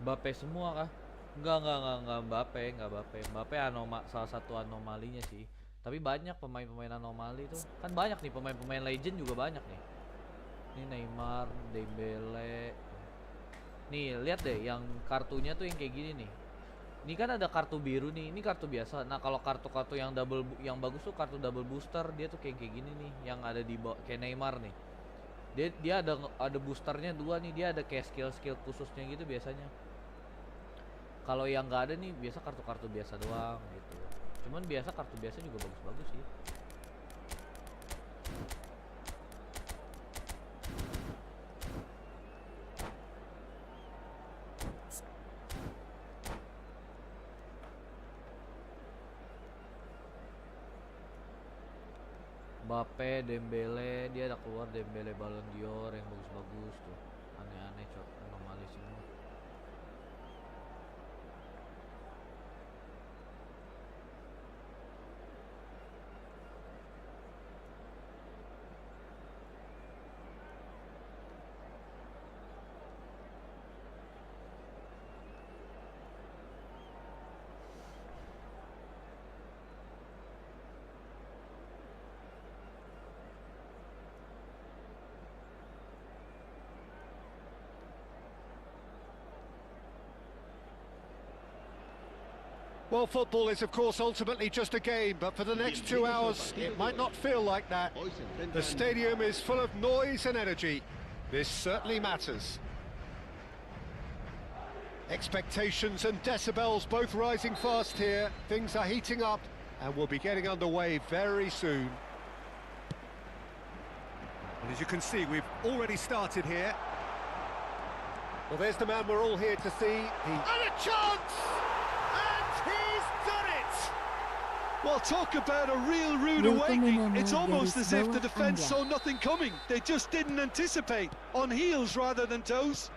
Mbappe semua kah? Enggak Mbappe. Mbappe salah satu anomalinya sih. Tapi banyak pemain-pemain anomali tuh. Kan banyak nih pemain-pemain legend juga banyak nih. Ini Neymar, Dembele. Nih, lihat deh yang kartunya tuh yang kayak gini nih. Ini kan ada kartu biru nih, ini kartu biasa. Nah, kalau kartu-kartu yang yang bagus tuh kartu double booster, dia tuh kayak gini nih, yang ada di kayak Neymar nih. Dia ada boosternya 2 nih, dia ada kayak skill khususnya gitu biasanya. Kalau yang nggak ada nih biasa kartu-kartu biasa doang gitu. Cuman biasa kartu biasa juga bagus-bagus sih. Mbappe, Dembele, dia ada keluar Dembele Ballon d'Or yang bagus-bagus tuh. Aneh-aneh cok, anomali semua. Well, football is, of course, ultimately just a game, but for the next 2 hours, it might not feel like that. The stadium is full of noise and energy. This certainly matters. Expectations and decibels both rising fast here. Things are heating up, and we'll be getting underway very soon. And as you can see, we've already started here. Well, there's the man we're all here to see. And a chance! And he's done it! Well, talk about a real rude awakening. It's almost as if the defence saw nothing coming. They just didn't anticipate. On heels rather than toes.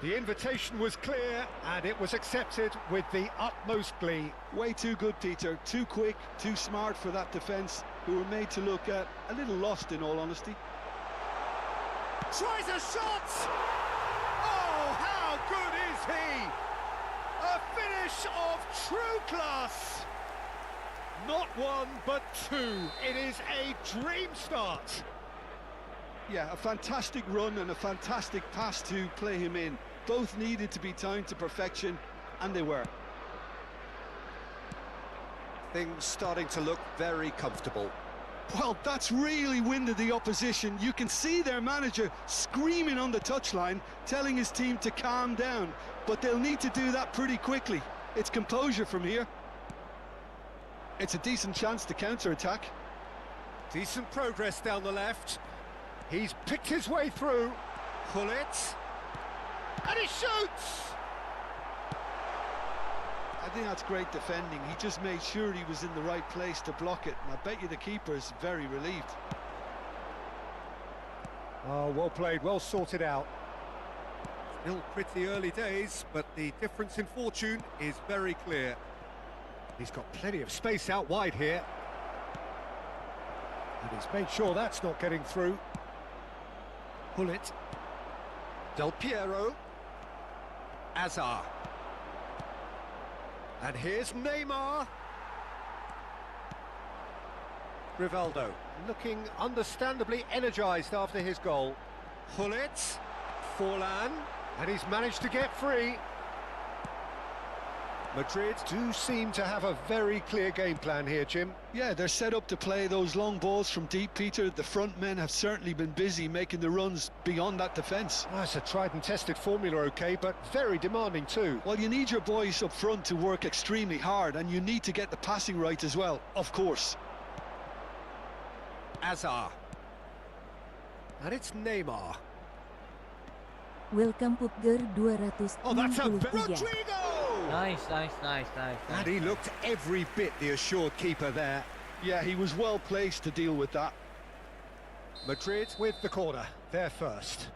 The invitation was clear, and it was accepted with the utmost glee. Way too good, Peter. Too quick, too smart for that defence, who were made to look a little lost, in all honesty. Tries a shot! Oh, how good is he? A finish of true class. Not one, but two. It is a dream start. Yeah, a fantastic run and a fantastic pass to play him in. Both needed to be timed to perfection, and they were. Things starting to look very comfortable. Well, that's really winded the opposition. You can see their manager screaming on the touchline, telling his team to calm down. But they'll need to do that pretty quickly. It's composure from here. It's a decent chance to counter-attack. Decent progress down the left. He's picked his way through. Pull it. And he shoots! I think that's great defending. He just made sure he was in the right place to block it. And I bet you the keeper's very relieved. Oh, well played, well sorted out. Still pretty early days, but the difference in fortune is very clear. He's got plenty of space out wide here. And he's made sure that's not getting through. Pull it. Del Piero. Azar. And here's Neymar. Rivaldo, looking understandably energised after his goal. Pull it. Forlan. And he's managed to get free. Madrid do seem to have a very clear game plan here, Jim. Yeah, they're set up to play those long balls from deep, Peter. The front men have certainly been busy making the runs beyond that defence. Oh, it's a tried and tested formula, okay, but very demanding too. Well, you need your boys up front to work extremely hard, and you need to get the passing right as well, of course. Azar. And it's Neymar. Welcome Pupger 263. Oh, that's a Rodrigo! Nice. And he looked every bit the assured keeper there. Yeah, he was well placed to deal with that. Madrid with the corner, they're first.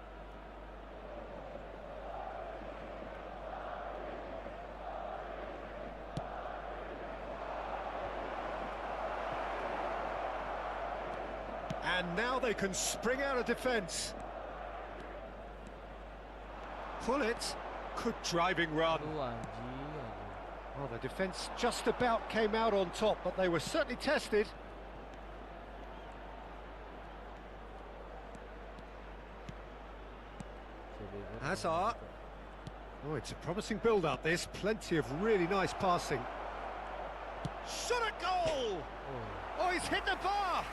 And now they can spring out of defence. Pull it. Good driving run. Well, the defence just about came out on top, but they were certainly tested. Hazard. Oh, it's a promising build-up, this. Plenty of really nice passing. Shot at goal! Oh, he's hit the bar!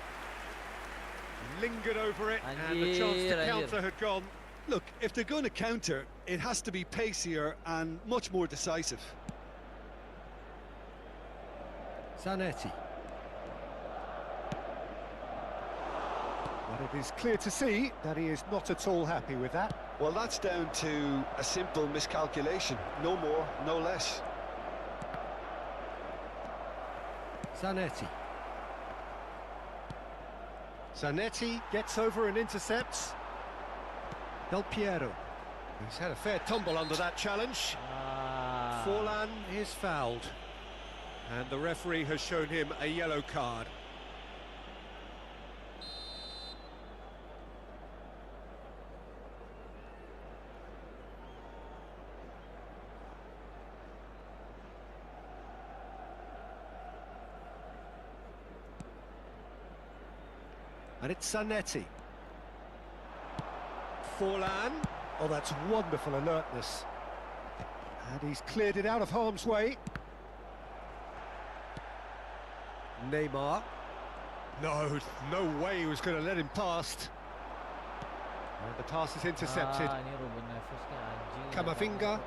Lingered over it, and the chance to counter had gone. Look, if they're going to counter, it has to be pacier and much more decisive. Zanetti. But it is clear to see that he is not at all happy with that. Well, that's down to a simple miscalculation. No more, no less. Zanetti. Zanetti gets over and intercepts. Del Piero. He's had a fair tumble under that challenge. Forlan is fouled. And the referee has shown him a yellow card. And it's Zanetti. Forlan. Oh, that's wonderful alertness. And he's cleared it out of harm's way. Neymar. No way he was going to let him past. And the pass is intercepted. Ini Ruben Neves-nya anjing. Camavinga.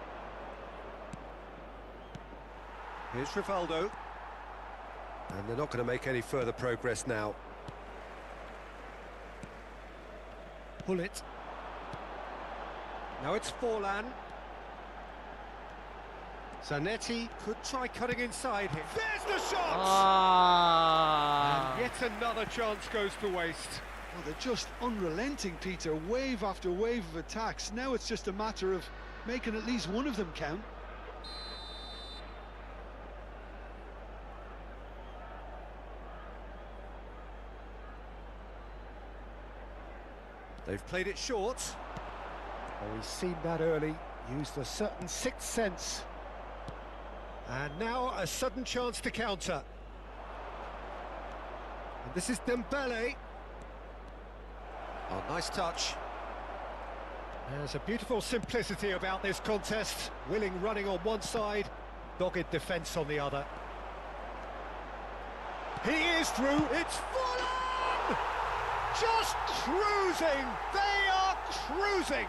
Here's Rivaldo. And they're not going to make any further progress now. Hullet. Now it's Forlan. Zanetti could try cutting inside here. There's the shot! Ah. And yet another chance goes to waste. Well, they're just unrelenting, Peter. Wave after wave of attacks. Now it's just a matter of making at least one of them count. They've played it short. Oh, he's seen that early, used a certain sixth sense. And now a sudden chance to counter. And this is Dembele. Oh, nice touch. There's a beautiful simplicity about this contest. Willing running on one side, dogged defence on the other. He is through, it's Fulham! Just cruising, they are cruising!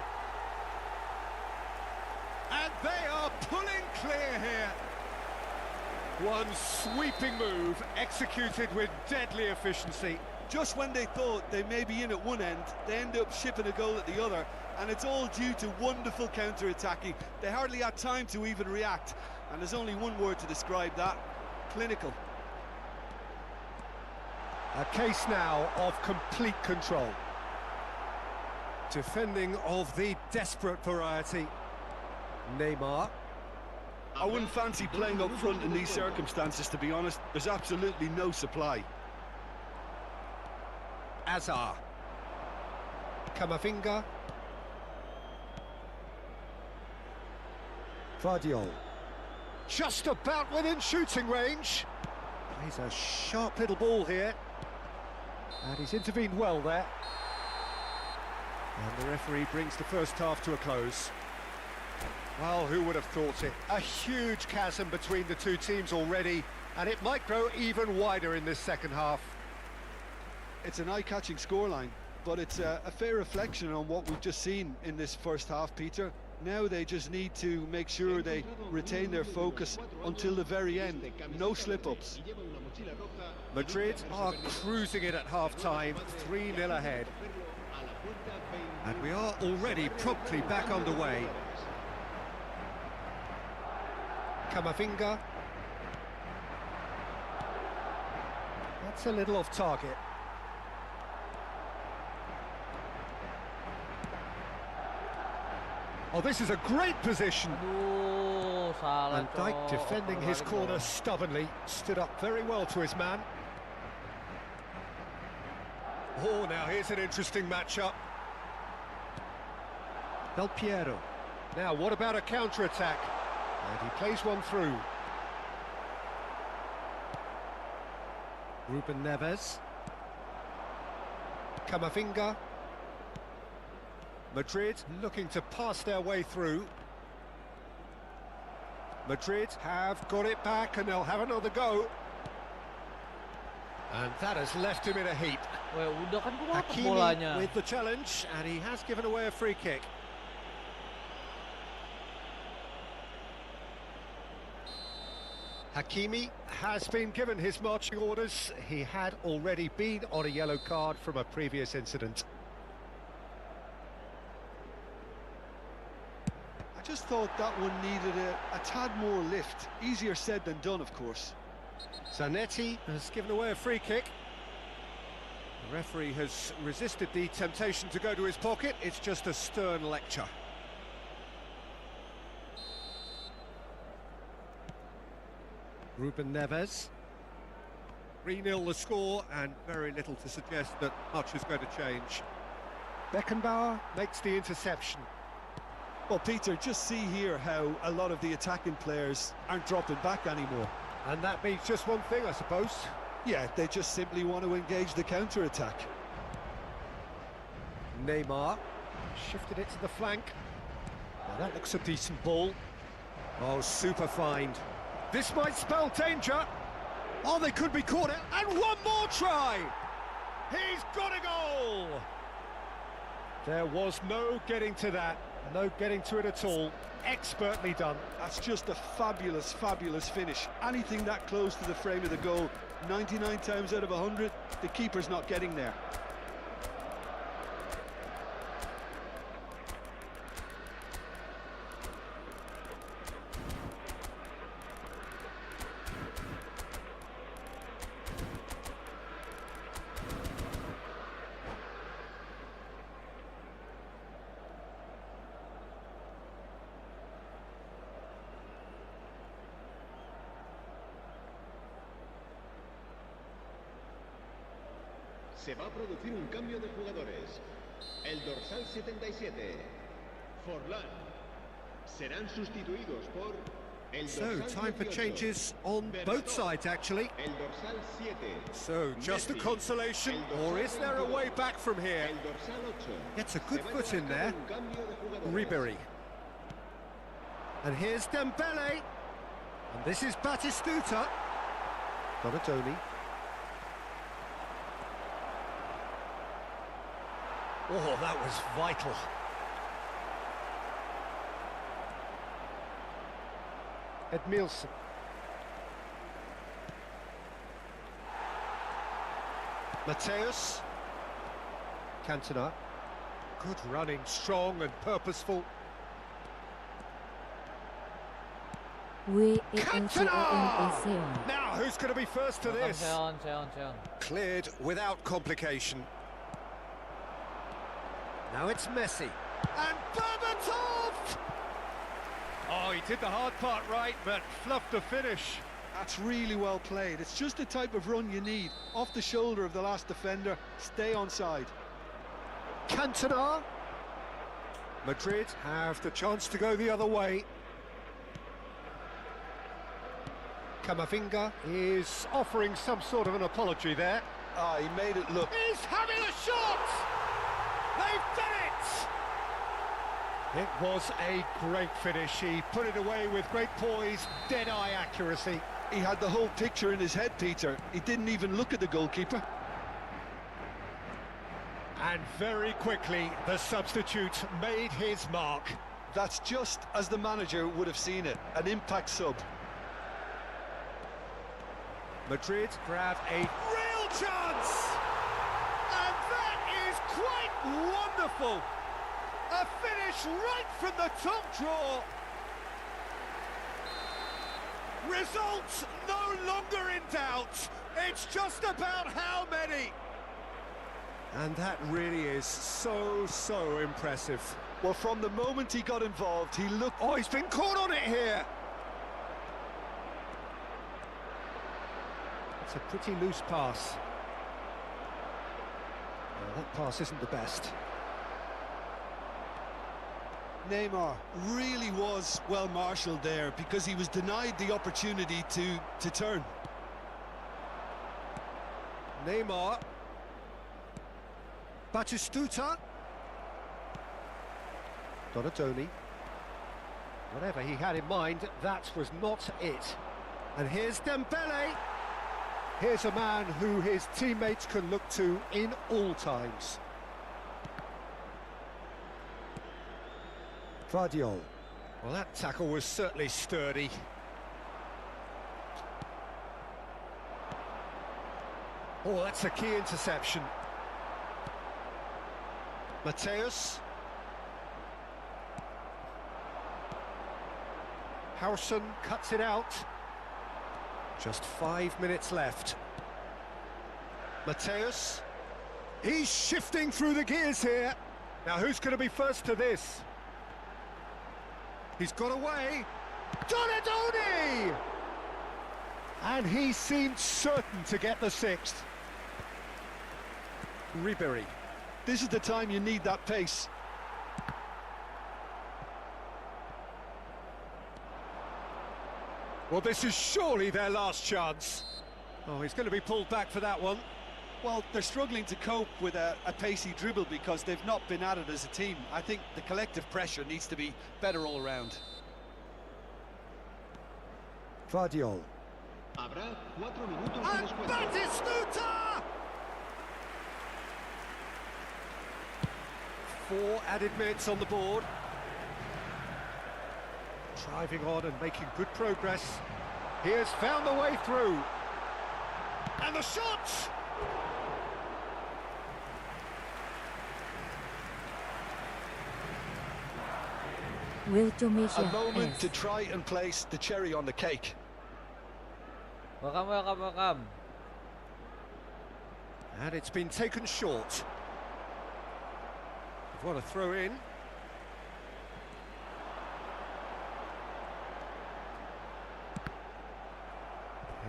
And they are pulling clear here. One sweeping move, executed with deadly efficiency. Just when they thought they may be in at one end, they end up shipping a goal at the other, and it's all due to wonderful counter-attacking. They hardly had time to even react, and there's only one word to describe that: clinical. A case now of complete control. Defending of the desperate variety. Neymar. I wouldn't fancy playing up front in these circumstances, to be honest. There's absolutely no supply. Azar. Camavinga. Vardiol. Just about within shooting range. Plays a sharp little ball here. And he's intervened well there. And the referee brings the first half to a close. Well, who would have thought it? A huge chasm between the two teams already, and it might grow even wider in this second half. It's an eye-catching scoreline, but it's a fair reflection on what we've just seen in this first half, Peter. Now they just need to make sure they retain their focus until the very end. No slip-ups. Madrid are cruising it at half-time, 3-0 ahead. And we are already promptly back underway. Camavinga. That's a little off target. Oh, this is a great position. Aduh, salah, Van Dijk cok. defending his Terbalik corner dong. stubbornly, stood up very well to his man. Oh, now here's an interesting matchup. Del Piero. Now, what about a counter-attack? And he plays one through. Ruben Neves. Camavinga. Madrid looking to pass their way through. Madrid have got it back and they'll have another go. And that has left him in a heap. Weh, udah kan gua dapat Hakimi bolanya. with the challenge, and he has given away a free kick. Hakimi has been given his marching orders. He had already been on a yellow card from a previous incident. I just thought that one needed a tad more lift. Easier said than done, of course. Zanetti has given away a free kick. The referee has resisted the temptation to go to his pocket. It's just a stern lecture. Ruben Neves. 3-0 the score, and very little to suggest that much is going to change. Beckenbauer makes the interception. Well, Peter, just see here how a lot of the attacking players aren't dropping back anymore. And that means just one thing, I suppose. Yeah, they just simply want to engage the counter-attack. Neymar shifted it to the flank. Now that looks a decent ball. Oh, super find. This might spell danger. Oh, they could be caught out. And one more try! He's got a goal! There was no getting to that. No getting to it at all. Expertly done. That's just a fabulous, fabulous finish. Anything that close to the frame of the goal, 99 times out of 100, the keeper's not getting there. Se va a producir un cambio de jugadores. El dorsal 77, Forlán, serán sustituidos por el So, dorsal time for 18, changes on both sides, actually. el dorsal 7, So, just a Messi, consolation, el dorsal or is there a 22, way back from here? el dorsal 8. Gets a good Se va a foot in llevar a there. cabo un cambio de jugadores. Ribery. And here's Dembele. And this is Batistuta. Donatoni. Oh, that was vital. Edmilson. Mateus. Cantona. Good running, strong and purposeful. WELCOMESEON. Now, who's going to be first to this? Seon. Cleared without complication. Now it's Messi. And Berbatov! Oh, he did the hard part right, but fluffed the finish. That's really well played. It's just the type of run you need. Off the shoulder of the last defender, stay onside. Cantona. Madrid have the chance to go the other way. Camavinga is offering some sort of an apology there. Ah, he made it look. He's having a shot! They've done it! It was a great finish. He put it away with great poise, dead-eye accuracy. He had the whole picture in his head, Peter. He didn't even look at the goalkeeper. And very quickly, the substitute made his mark. That's just as the manager would have seen it, an impact sub. Madrid grab a real chance! And that is quite wonderful! A finish right from the top draw! Results no longer in doubt! It's just about how many! And that really is so impressive. Well, from the moment he got involved, he looked... Oh, he's been caught on it here! It's a pretty loose pass. Well, that pass isn't the best. Neymar really was well marshalled there because he was denied the opportunity to turn. Neymar. Batistuta. Donatoni. Whatever he had in mind, that was not it. And here's Dembele. Here's a man who his teammates can look to in all times. Vardiol. Well, that tackle was certainly sturdy. Oh, that's a key interception. Mateus. Howson cuts it out. Just 5 minutes left. Mateus. He's shifting through the gears here. Now, who's going to be first to this? He's got away. Donadoni! And he seemed certain to get the sixth. Ribery. This is the time you need that pace. Well, this is surely their last chance. Oh, he's going to be pulled back for that one. Well, they're struggling to cope with a pacey dribble because they've not been at it as a team. I think the collective pressure needs to be better all around. Vardiol. Habrá 4 minutos de And descuento. Batistuta! 4 added minutes on the board. Driving on and making good progress. He has found the way through. And the shot! Welcome A moment to S. try and place the cherry on the cake. Welcome, welcome, welcome. And it's been taken short. What a throw in.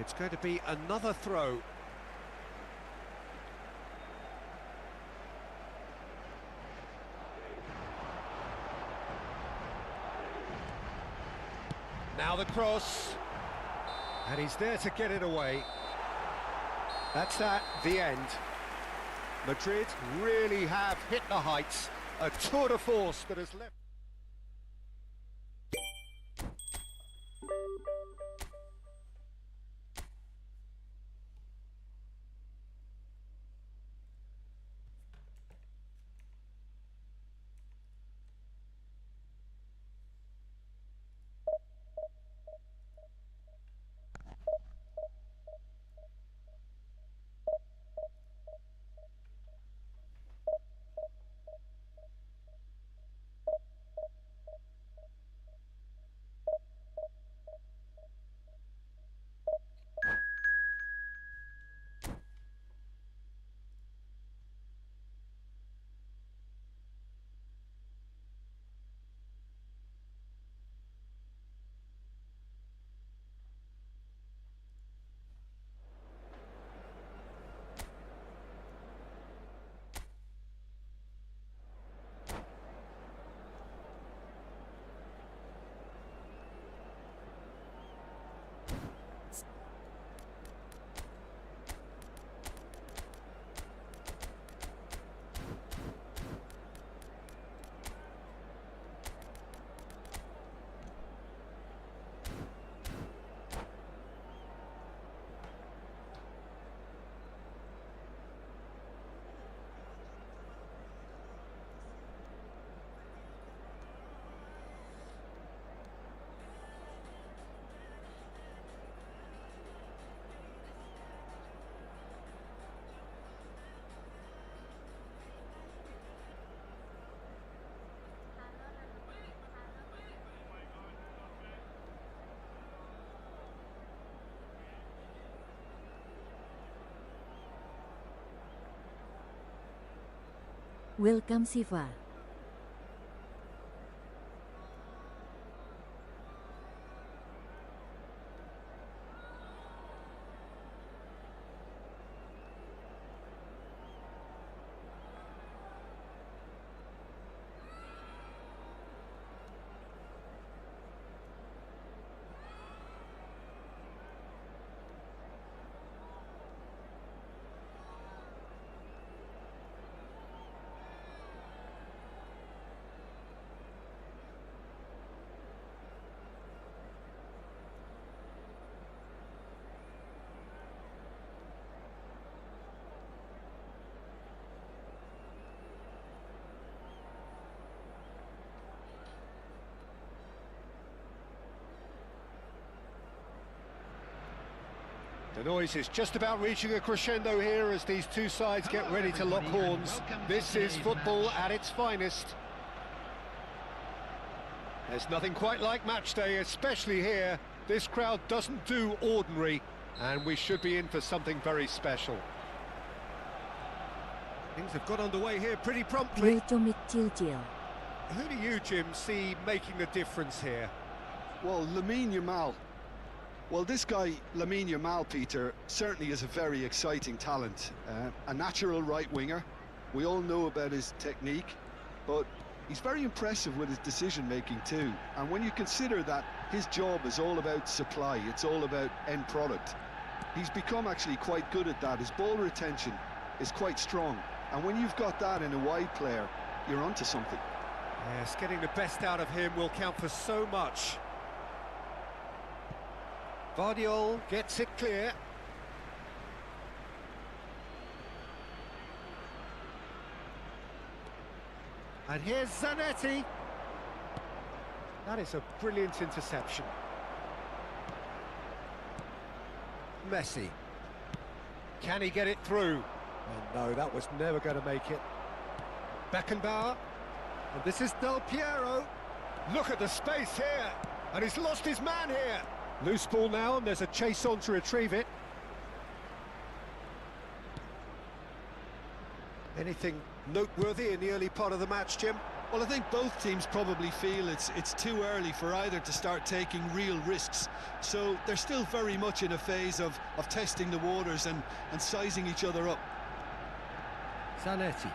It's going to be another throw. Now the cross. And he's there to get it away. That's that, the end. Madrid really have hit the heights. A tour de force that has left. Welcome Siva. The noise is just about reaching a crescendo here as these two sides get ready to lock horns. This is football at its finest. There's nothing quite like match day, especially here. This crowd doesn't do ordinary, and we should be in for something very special. Things have got underway here pretty promptly. Welcome Chilchil. Who do you, Jim, see making the difference here? Well, Lamine Yamal. Well, this guy, Lamine Yamal, Peter, certainly is a very exciting talent. A natural right winger. We all know about his technique, but he's very impressive with his decision-making too. And when you consider that his job is all about supply, it's all about end product, he's become actually quite good at that. His ball retention is quite strong. And when you've got that in a wide player, you're onto something. Yes, getting the best out of him will count for so much. Vardiol gets it clear. And here's Zanetti. That is a brilliant interception. Messi. Can he get it through? And no, that was never going to make it. Beckenbauer. And this is Del Piero. Look at the space here. And he's lost his man here. Loose ball now, and there's a chase on to retrieve it. Anything noteworthy in the early part of the match, Jim? Well, I think both teams probably feel it's too early for either to start taking real risks. So they're still very much in a phase of testing the waters and sizing each other up. Zanetti.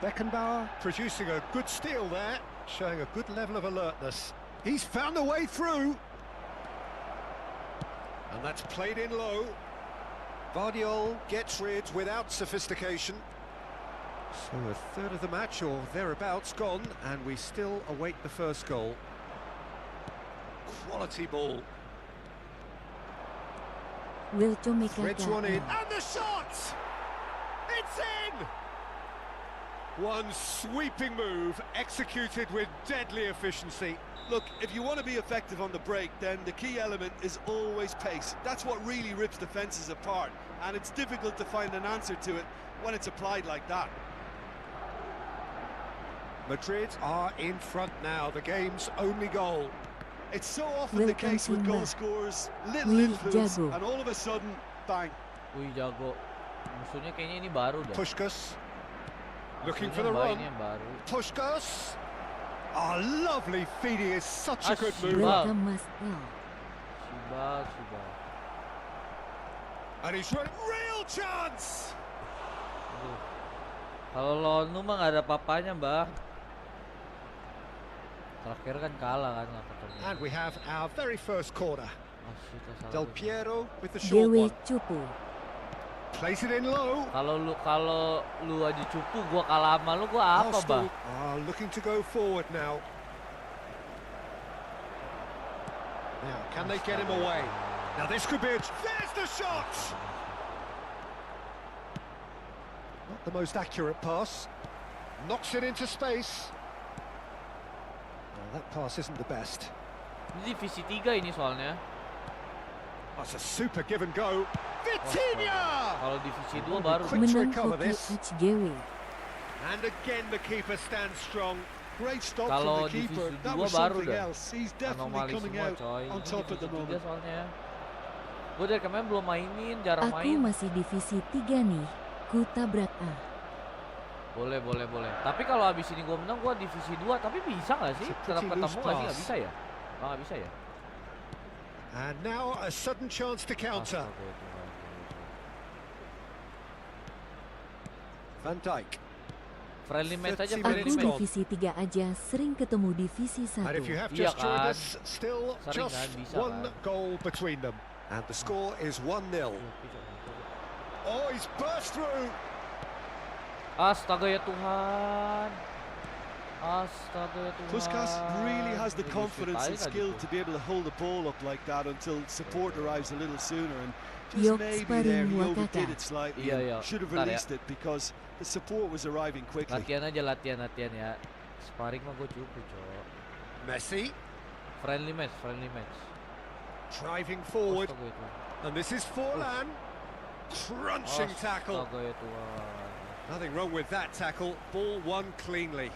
Beckenbauer producing a good steal there, showing a good level of alertness. He's found a way through. And that's played in low. Vardiol gets rid without sophistication. So a third of the match, or thereabouts, gone, and we still await the first goal. Quality ball. Threads one in, and the shot! It's in! One sweeping move, executed with deadly efficiency. Look, if you want to be effective on the break, then the key element is always pace. That's what really rips defences apart, and it's difficult to find an answer to it when it's applied like that. Madrid are in front now, the game's only goal. It's so often the case with goal scorers, little influence, and all of a sudden, bang. Wih, jago. Musuhnya kayaknya ini baru dah. Puskas looking for Musuhnya the run. yang baru. Puskas. Oh, lovely feeding is such a good move. Sibak. And he's run, real chance. Aduh. Kalau lawan lu mah nggak ada papanya, Mbak. Terakhir kan kalah kan nggak ketemu. And we have our very first corner. Oh, shit, salah Del gua. Piero with the short Dewi one. Cupu. Plays it in low. Kalau lu aja cupu, gua kalah sama lu, gua apa, Bang? Arsenal are looking to go forward now. Now, can they get him away? Now this could be there's the shot! Not the most accurate pass. Knocks it into space. Well, that pass isn't the best. Ini divisi 3 ini soalnya. That's a super give and go. Vitinha! Kalau divisi 2 baru. Quick to Menang recover hoki this. HGW. And again the keeper stands strong. Great stop Kalau from the keeper. divisi That 2 was baru something dah. else. He's definitely Anomali coming semua, out coy. on Ini top at the divisi 3 moment. soalnya. Gue dari kemarin belum mainin, jarang Aku main. masih divisi 3 nih. Ku tabrak A. Boleh. Tapi kalau abis ini gue menang, gue divisi 2. Tapi bisa nggak sih? It's a Tetap pretty ketemu loose nggak sih? pass. Nggak bisa ya? Oh, nggak bisa ya? And now a sudden chance to counter. Astaga, Tuhan. Van Dijk. Friendly match aja, 30 friendly Aku minutes match. divisi 3 aja, sering ketemu divisi 1. And if you have Iya just joined kan? us, still Sering just kan, bisa one kan? goal between them. And the score is 1-0. Oh, he's burst through. Astaga ya Tuhan. Astaga ya Tuhan. Puskas really has the Ini confidence and disfrutai skill tadi to tuh. be able to hold the ball up like that until support arrives a little sooner, and just Yok maybe sparring there he Wakaka. overdid it slightly. Iya, and iya. should have Bentar ya. released it because the support was arriving quickly. Latihan aja, latihan ya. Sparring mah gue cukup, cowok. Messi Friendly match. driving forward. Astaga ya Tuhan. And this is Forlan. Crunching tackle. Astaga ya Tuhan. Nothing wrong with that tackle. Ball won cleanly.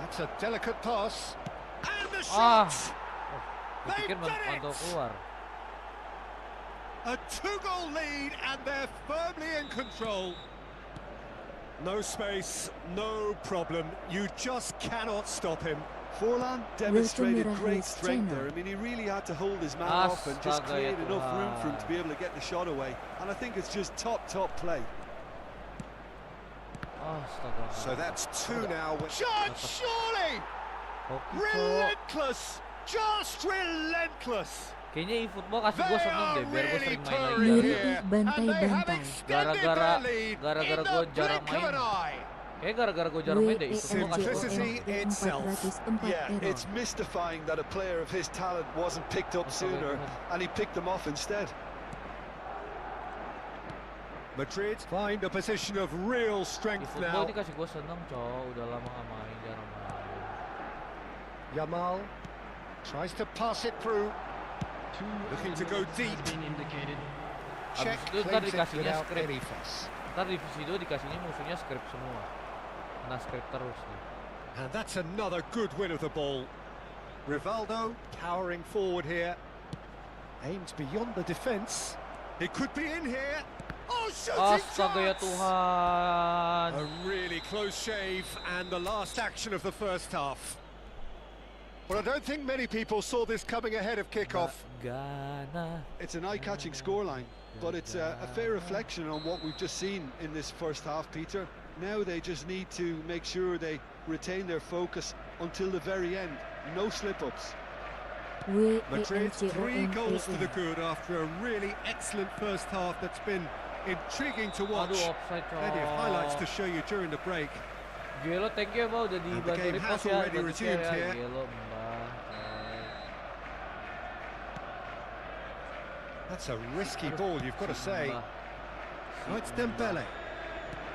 That's a delicate pass. And the Ah. shot! Gue pikir They've done it! mantau keluar. A 2-goal lead and they're firmly in control. No space, no problem. You just cannot stop him. Forlan demonstrated Mirah's great strength channel. there. I mean, he really had to hold his man off and just Astaga ya create enough room for him to Tuhan. be able to get the shot away. And I think it's just top play. Astaga. So that's 2 now. Shot, surely! Hoki, cowok. Relentless! Just relentless! Kayaknya eFootball kasih gue They seneng are deh, biar gue really sering main lagi. touring Yuri here, bantai and they have bantai. extended their lead Gara-gara in gua the jarang blink of an main. eye. Kayak gara-gara gue jarang main deh itu. Gua kasih gua. Simplicity itself. 404 Yeah, error. it's mystifying that a player of his talent wasn't picked up sooner, and he picked them off instead. Madrid find a position of real strength Efootball now. ini kasih gue seneng, cowok. Udah lama gak main, jarang main. Yamal tries to pass it through. Looking to go deep. Check Abis itu ntar claims it dikasihnya without script. any fuss. Ntar divisi 2 dikasihnya musuhnya script semua. Kena script terus nih. And that's another good win of the ball. Rivaldo powering forward here. Aims beyond the defence. It could be in here. Oh, shooting Astaga ya chance! Tuhan. A really close shave and the last action of the first half. Well, I don't think many people saw this coming ahead of kickoff. Gana. It's an eye-catching scoreline, but it's a fair reflection on what we've just seen in this first half, Peter. Now they just need to make sure they retain their focus until the very end. No slip-ups. Madrid 3 goals to the good after a really excellent first half that's been intriguing to watch. Aduh, offside, Plenty of highlights to cowok. show you during the break. Gelo, thank you ya, Mbak. Udah And the dibantu game repost has ya. already Bantu share resumed ya. here. Gelo, Mbak. That's a risky ball, you've got to say. Mbak. Oh, it's Dembele.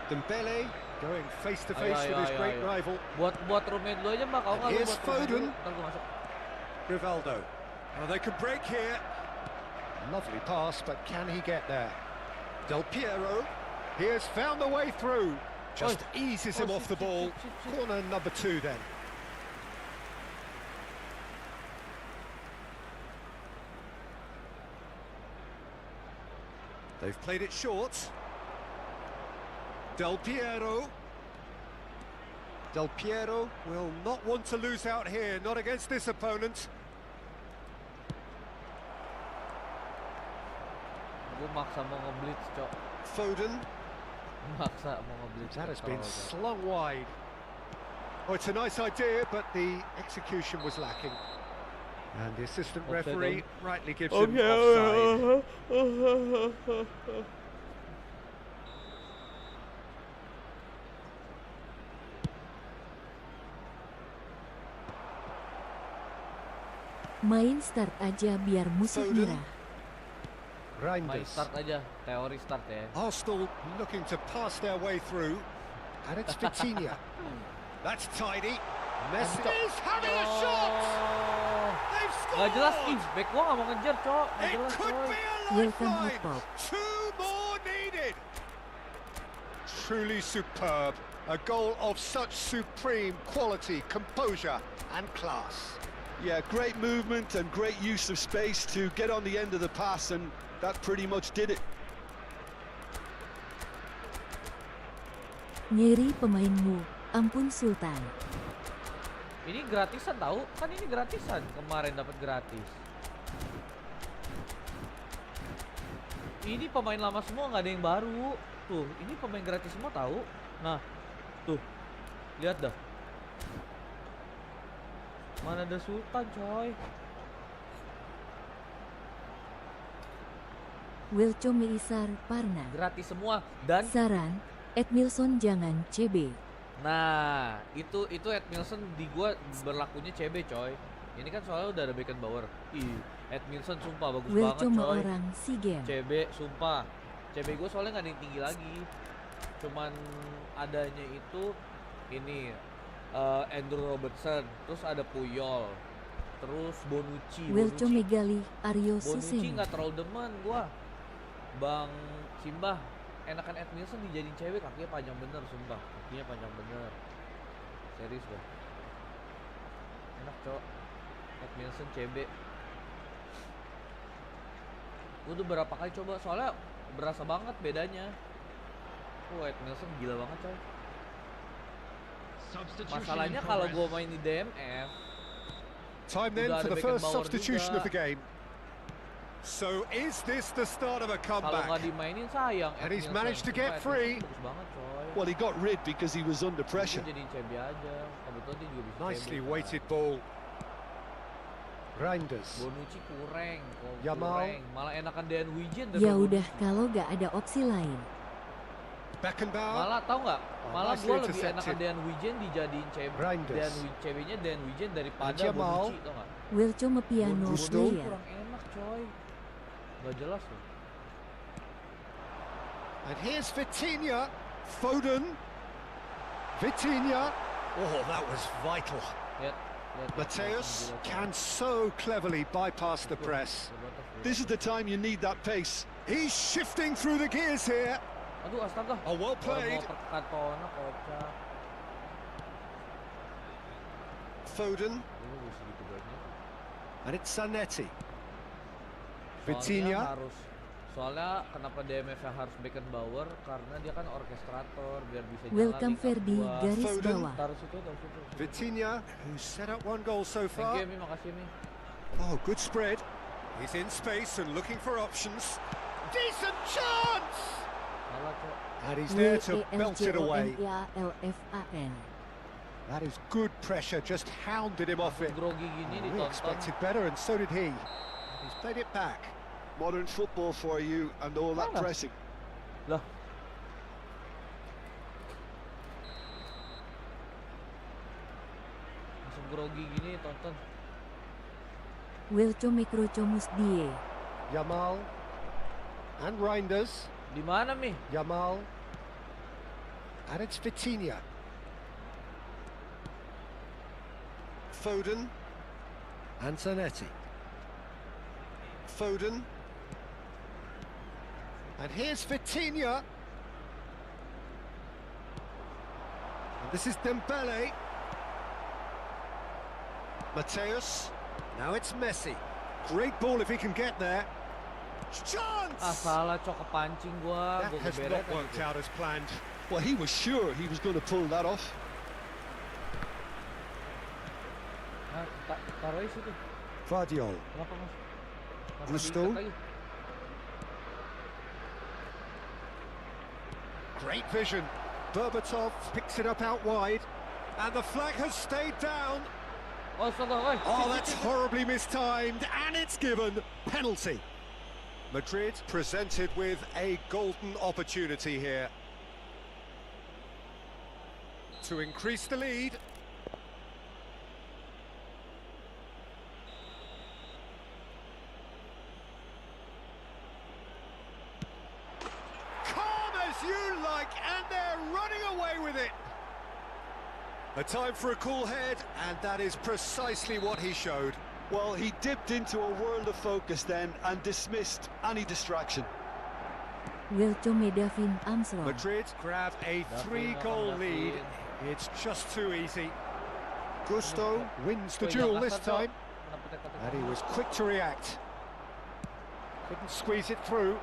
Dembele going face to face Ayo, with his ayo, great ayo. rival, Buat roommate dulu aja, Mbak. Kalau nggak lu Here's buat roommate dulu. Foden. Ntar gue masuk. Rivaldo. Oh, they could break here. Lovely pass, but can he get there? Del Piero. He has found the way through. Just eases him Oh, off the shit, ball. shit, shit, shit. Corner number 2 then. They've played it short. Del Piero. Del Piero will not want to lose out here, not against this opponent. Gue maksa mau nge-blitz, cok. Foden. Maksa mau nge-blitz. That has been Kalau- slung wide. Oh, it's a nice idea, but the execution was lacking. And the assistant Offside referee then. rightly gives him offside. Main start aja biar musuh Foden. nyerah. Main Reinders. start aja. Teori start ya. Arsenal looking to pass their way through. And it's Vitinha. That's tidy. Messi is having a shot! Oh. They've scored! Nggak jelas, ih, back gua nggak mau ngejar, cok. Nggak It jelas, could coy. be a Welcome, lifeline! Hip-Hop. 2 more needed! Truly superb. A goal of such supreme quality, composure and class. Yeah, great movement and great use of space to get on the end of the pass, and that pretty much did it. Nyeri pemainmu, ampun Sultan. Ini gratisan tahu? Kan ini gratisan. Kemarin dapat gratis. Ini pemain lama semua, nggak ada yang baru. Tuh, ini pemain gratis semua tahu. Nah, tuh. Lihat dah. Mana ada Sultan, coy. Wilco Meisar Parna. Gratis semua dan Saran, Edmilson jangan CB. nah, itu Edmilson di gua berlakunya CB, coy. Ini kan soalnya udah ada Beckenbauer. Ih, Edmilson sumpah bagus Wilco banget, coy. orang si game. CB sumpah. CB gue soalnya nggak ada yang tinggi lagi. Cuman adanya itu ini Andrew Robertson, terus ada Puyol, terus Bonucci. Wilco Megali Aryo Bonucci Suseno. nggak terlalu demen gua. Bang Simbah, enakan Edmilson dijadiin cewek, kakinya panjang bener sumpah. Kakinya panjang bener. Serius gua. Enak, cok. Edmilson CB. Gua udah berapa kali coba, soalnya berasa banget bedanya. Edmilson gila banget, coy. Masalahnya kalau gua main di DMF, Time then Udah for ada the first Beckenbauer substitution juga. of the game. So is this the start of a kalau nggak comeback? dimainin sayang. And he's Edmilson. managed to get Sumpah, free. Edmilson bagus banget, coy. Well, he got rid because he was under pressure. Dia jadiin CB aja. Kebetulan dia juga bisa Nicely CB, kan. weighted ball. Reinders. Bonucci kurang, Yamal. kurang. Malah enakan Dean Wijen. Ya udah kalau gak ada opsi lain. Beckenbauer. Malah tahu nggak? Oh, Malah nicely gue lebih intercepted. enakan Dean Wijen dijadiin Reinders. ceweknya Dean Wijen daripada Jamal. Bonucci, tau nggak? Wilco Mepiano Gusto. player. Kurang enak coy. Gak jelas loh. And here's Vitinha. Foden. Vitinha. Oh, that was vital. Lihat. Mateus can so cleverly bypass the press. This is the time you need that pace. He's shifting through the gears here. Aduh astaga. Oh, well Baru played. mau perkantona kocak. Foden. Ini gue segitu banyak. And it's Zanetti. Soalnya Vitinha. Soalnya kenapa DMF-nya harus Beckenbauer? Karena dia kan orkestrator biar bisa Welcome link up Ferdi gua. garis Foden. bawah. Taruh situ. Vitinha, who's set up one goal so Thank far. you, Mi, makasih Mi. Oh, good spread. He's in space and looking for options. Decent chance! Malah cok. And he's there to belt it away. WELJONIALFAN. That is good pressure, just hounded him off it. Grogi gini We ditonton. expected better, and so did he. He's played it back. Modern football for you and all that Malah. pressing. Lah. Langsung grogi gini tonton. Wilco Mikroco Musdie. Yamal and Reinders. Di mana Mi? Yamal. And it's Vitinha. Foden. And Zanetti. Foden. And here's Vitinha. And this is Dembele. Mateus. Now it's Messi. Great ball if he can get there. Chance! Ah salah cok, kepancing gua. That Gua has keberet not aja worked tuh. out as planned. Well, he was sure he was going to pull that off. Nah, taruh aja situ. Vardiol. Kenapa Mas? Kenapa Gusto. diikat lagi? Great vision. Berbatov picks it up out wide. And the flag has stayed down. Oh, astaga, oi. Oh, that's horribly mistimed. And it's given. Penalty. Madrid presented with a golden opportunity here to increase the lead. Calm as you like, and they're running away with it. A time for a cool head, and that is precisely what he showed. Well, he dipped into a world of focus then and dismissed any distraction. Wilco Medavin Armstrong. Madrid grab a three-goal lead. It's just too easy. Gusto wins the Woi, duel jangan this kasar, Cok. time, Kenapa tekan-tekan? and he was quick to react. Couldn't squeeze it through.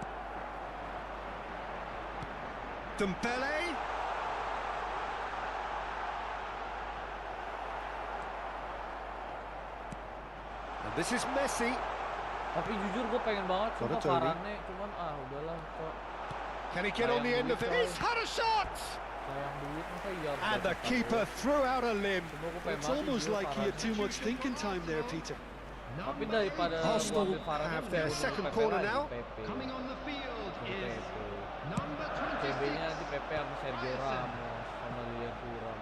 Dembele. And this is Messi. Tapi jujur gue pengen banget sumpah Tony. Varane, cuman udahlah cok. Can he get on the end of it? He's had a shot! Sayang duit masa iya. And the keeper threw out a limb. Cuma gue pengen It's banget almost jujur like he had Varane. too much thinking time there, Peter. Tapi daripada Arsenal gua ambil Varane, have mending their gua dulu second PP corner lagi, now. PP. Coming on the field PP. is number CB-nya 26. nanti PP sama Sergio Ramos sama Lilian Thuram.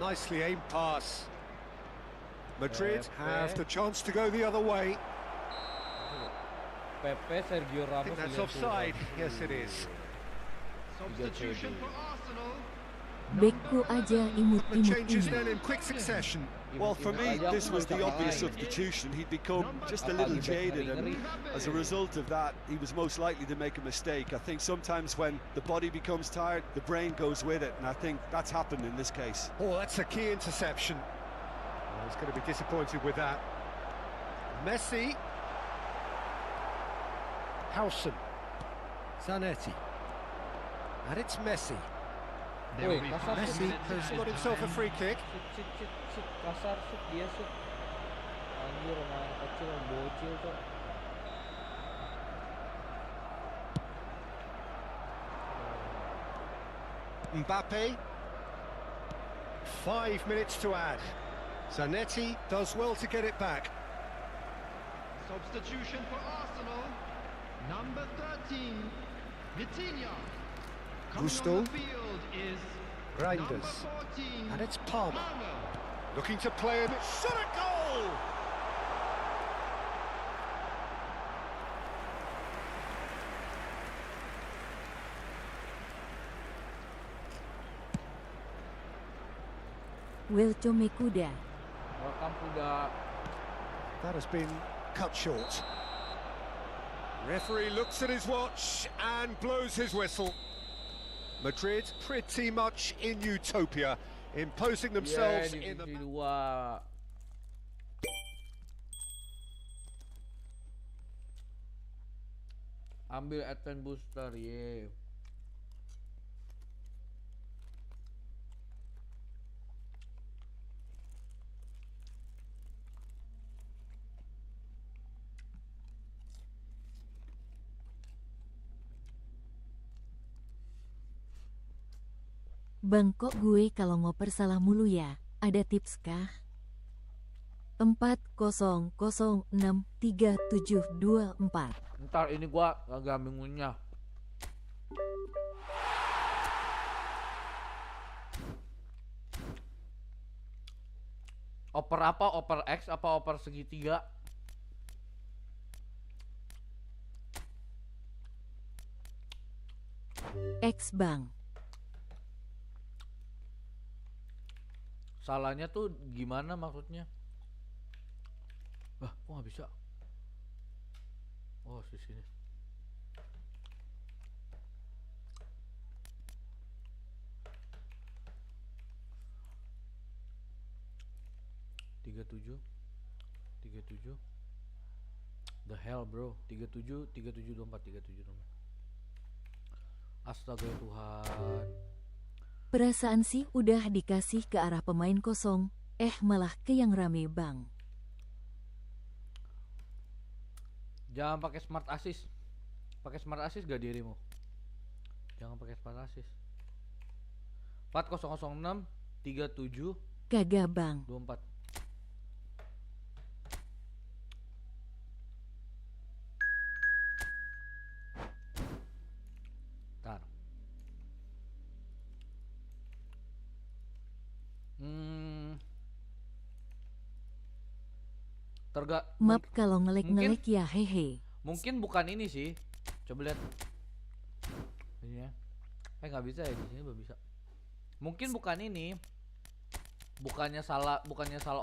Nicely aimed pass. Madrid Pepe. have the chance to go the other way. PP, Sergio I Ramos, think that's Lilian offside. Thuram. Yes, it is. Substitution for Arsenal. Bekku aja The imut-imut changes ini. then in quick succession. Well, for me, this was the obvious substitution. He'd become just a little jaded, and as a result of that, he was most likely to make a mistake. I think sometimes when the body becomes tired, the brain goes with it, and I think that's happened in this case. Oh, that's a key interception. Oh, he's going to be disappointed with that. Messi. Howson. Zanetti. And it's Messi. There Woi, will be kasar 5 Messi minutes has added got himself a time. free kick. Sit, kasar, sit, dia sit. Anjir, orang kecil, bocil cok. Mbappe. 5 minutes to add. Zanetti does well to get it back. Substitution for Arsenal. Number 13, Vitinha. Gusto, Reinders, and it's Palmer. Looking to play him, shot a goal! Welcome kuda. Welcome kuda. That has been cut short. Referee looks at his watch and blows his whistle. Madrid pretty much in utopia, imposing themselves in the... Divisi 2. Ambil advance booster, ye. Bang, kok gue kalau ngoper salah mulu ya? Ada tips kah? 40063724. Ntar ini gua agak bingunnya. Oper apa? Oper X apa oper segitiga? X bang. Salahnya tuh gimana maksudnya? Kok nggak bisa? Oh, di sini. Tiga tujuh. The hell bro. 3724. Astaga ya Tuhan. Perasaan sih udah dikasih ke arah pemain kosong, malah ke yang rame bang. Jangan pakai smart assist. Pakai smart assist gak dirimu? Jangan pakai smart assist. 4006 37 Kagak bang. 24. Ntar. Maaf kalau ngelek-ngelek ya hehe. Mungkin bukan ini sih. Coba lihat. Ini ya. Nggak bisa ya, di sini belum bisa. Mungkin bukan ini. Bukannya salah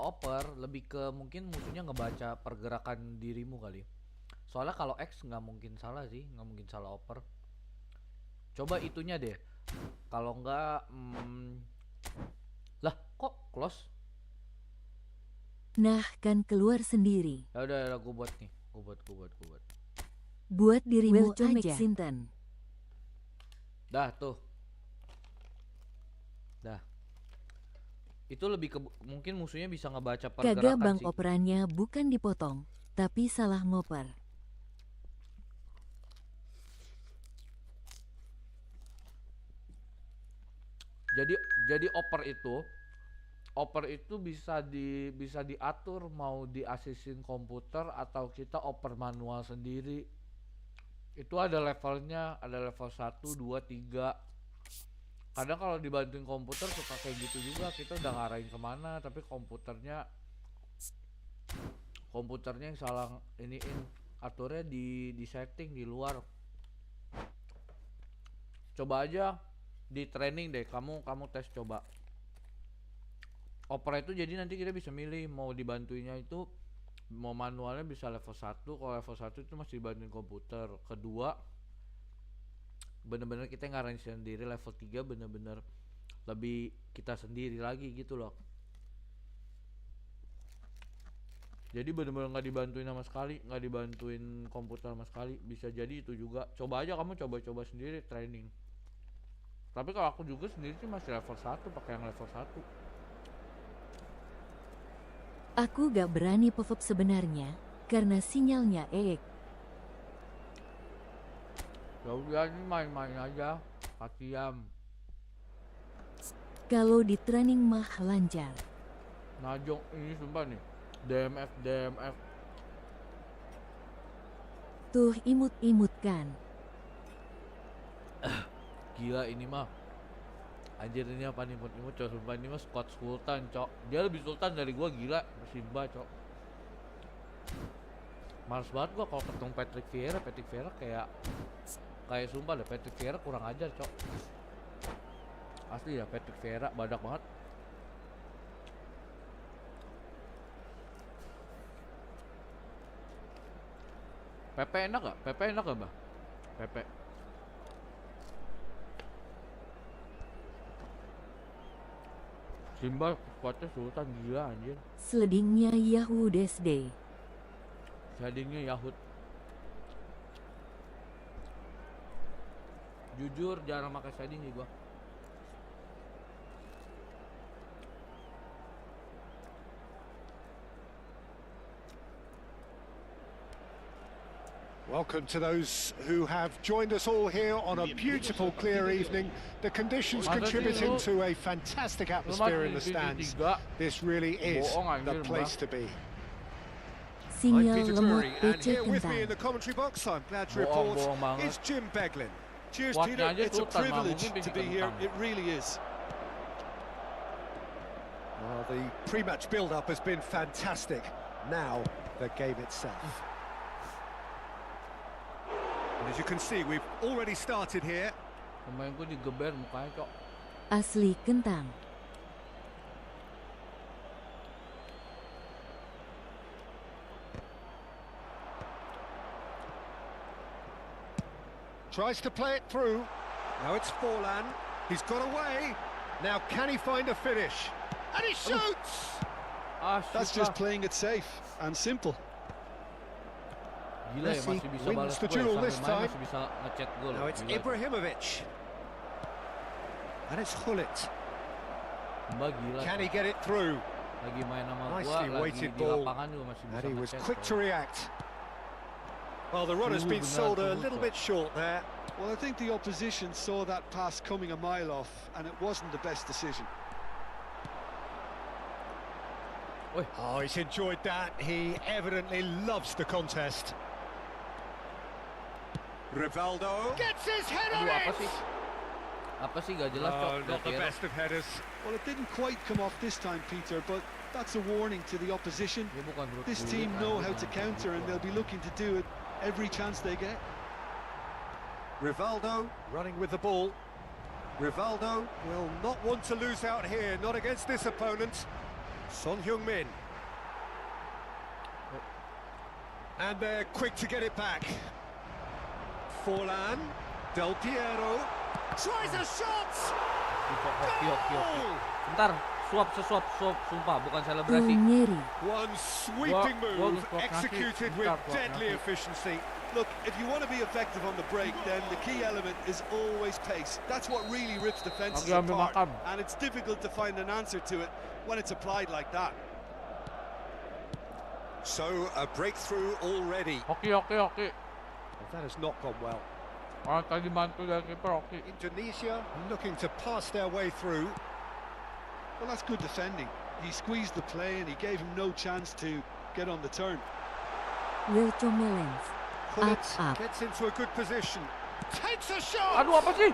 oper, lebih ke mungkin musuhnya ngebaca pergerakan dirimu kali. Soalnya kalau X nggak mungkin salah sih, nggak mungkin salah oper. Coba itunya deh. Kalau nggak lah kok close? Nah kan keluar sendiri. Ya udah gue buat nih. Gue buat. Buat dirimu aja. Dah tuh. Dah. Itu lebih ke mungkin musuhnya bisa ngebaca pergerakan. Kagak bang, sih. operannya bukan dipotong, tapi salah ngoper. Jadi oper itu bisa diatur mau diasisin komputer atau kita oper manual sendiri. Itu ada levelnya, ada level 1, 2, 3. Kadang kalau dibantuin komputer suka kayak gitu juga, kita udah ngarahin kemana tapi komputernya yang salah iniin, aturnya di setting di luar. Coba aja di training deh, kamu tes coba. Opera itu jadi nanti kita bisa milih mau dibantuinnya itu mau manualnya bisa level 1, kalau level 1 itu masih dibantuin komputer. Kedua bener-bener kita ngarahin sendiri, level 3 bener-bener lebih kita sendiri lagi gitu loh. Jadi bener-bener nggak dibantuin sama sekali, nggak dibantuin komputer sama sekali. Bisa jadi itu juga. Coba aja kamu coba sendiri training. Tapi kalau aku juga sendiri sih masih level 1, pakai yang level 1. Aku gak berani pop-up sebenarnya, karena sinyalnya Ya udah ini main-main aja, latihan. Kalau di training mah lancar. Najong ini sumpah nih, DMF. Tuh imut-imut kan. Gila ini mah. Anjir ini apa nih imut cok, sumpah ini mah squad sultan cok. Dia lebih sultan dari gua, gila. Simba cok. Males banget gua kalau ketemu Patrick Vieira kayak sumpah deh, Patrick Vieira kurang ajar cok. Asli ya, Patrick Vieira badak banget. Pepe enak gak? Bah? Pepe. Simba kuatnya sultan gila anjir. Slidingnya Yahoo Day. Slidingnya Yahut. Jujur jarang pakai sliding nih gua. Welcome to those who have joined us all here on a beautiful, clear evening. The conditions contributing to a fantastic atmosphere in the stands. This really is the place to be. I'm Peter Drury, and here with me in the commentary box, I'm glad to report, is Jim Beglin. Cheers, Peter. It's a privilege to be here. It really is. Well, the pre-match build-up has been fantastic. Now, the game itself. And as you can see, we've already started here. Pemainku digeber mukanya cok. Asli kentang. Tries to play it through. Now it's Forlan. He's got away. Now can he find a finish? And he shoots! That's just playing it safe and simple. Gila ya, Messi masih bisa wins balas the gol ya, duel sampai this main time. masih bisa ngechat gol. Now it's Gila. Ibrahimovic. And it's Hullet. Mbak gila. Can he get it through? Lagi main sama gua, Nicely lagi weighted di ball. lapangan juga masih bisa And he was ngechat, quick cok. to react. Well, the run has been sold a little bit short there. Well, I think the opposition saw that pass coming a mile off, and it wasn't the best decision. Oh, he's enjoyed that. He evidently loves the contest. Rivaldo gets his head on Aduh, apa it! sih? Apa sih gak jelas cok. Oh, not the best of headers. Well, it didn't quite come off this time, Peter, but that's a warning to the opposition. Dia bukan berut This bulu, team kan, know dia how to bukan counter, and berut they'll be bulu. looking to do it every chance they get. Rivaldo running with the ball. Rivaldo will not want to lose out here, not against this opponent. Son Heung-min. And they're quick to get it back. Forlan, Del Piero, tries a shot! Hoki. Goal! Bentar, suap, sumpah, bukan selebrasi. Ulnyeri. One sweeping Gol move, untuk executed nasi. with Bentar, deadly nasi. efficiency. Look, if you want to be effective on the break, then the key element is always pace. That's what really rips defenses Lagi ambil apart, makan. and it's difficult to find an answer to it when it's applied like that. So, a breakthrough already. Hoki. Well, that has not gone well. Orang tadi bantu dari kiper Hoki. Indonesia looking to pass their way through. Well, that's good defending. He squeezed the play and he gave him no chance to get on the turn. Wilchomelens. Hullet Up. gets into a good position. Takes a shot! Aduh, apa sih?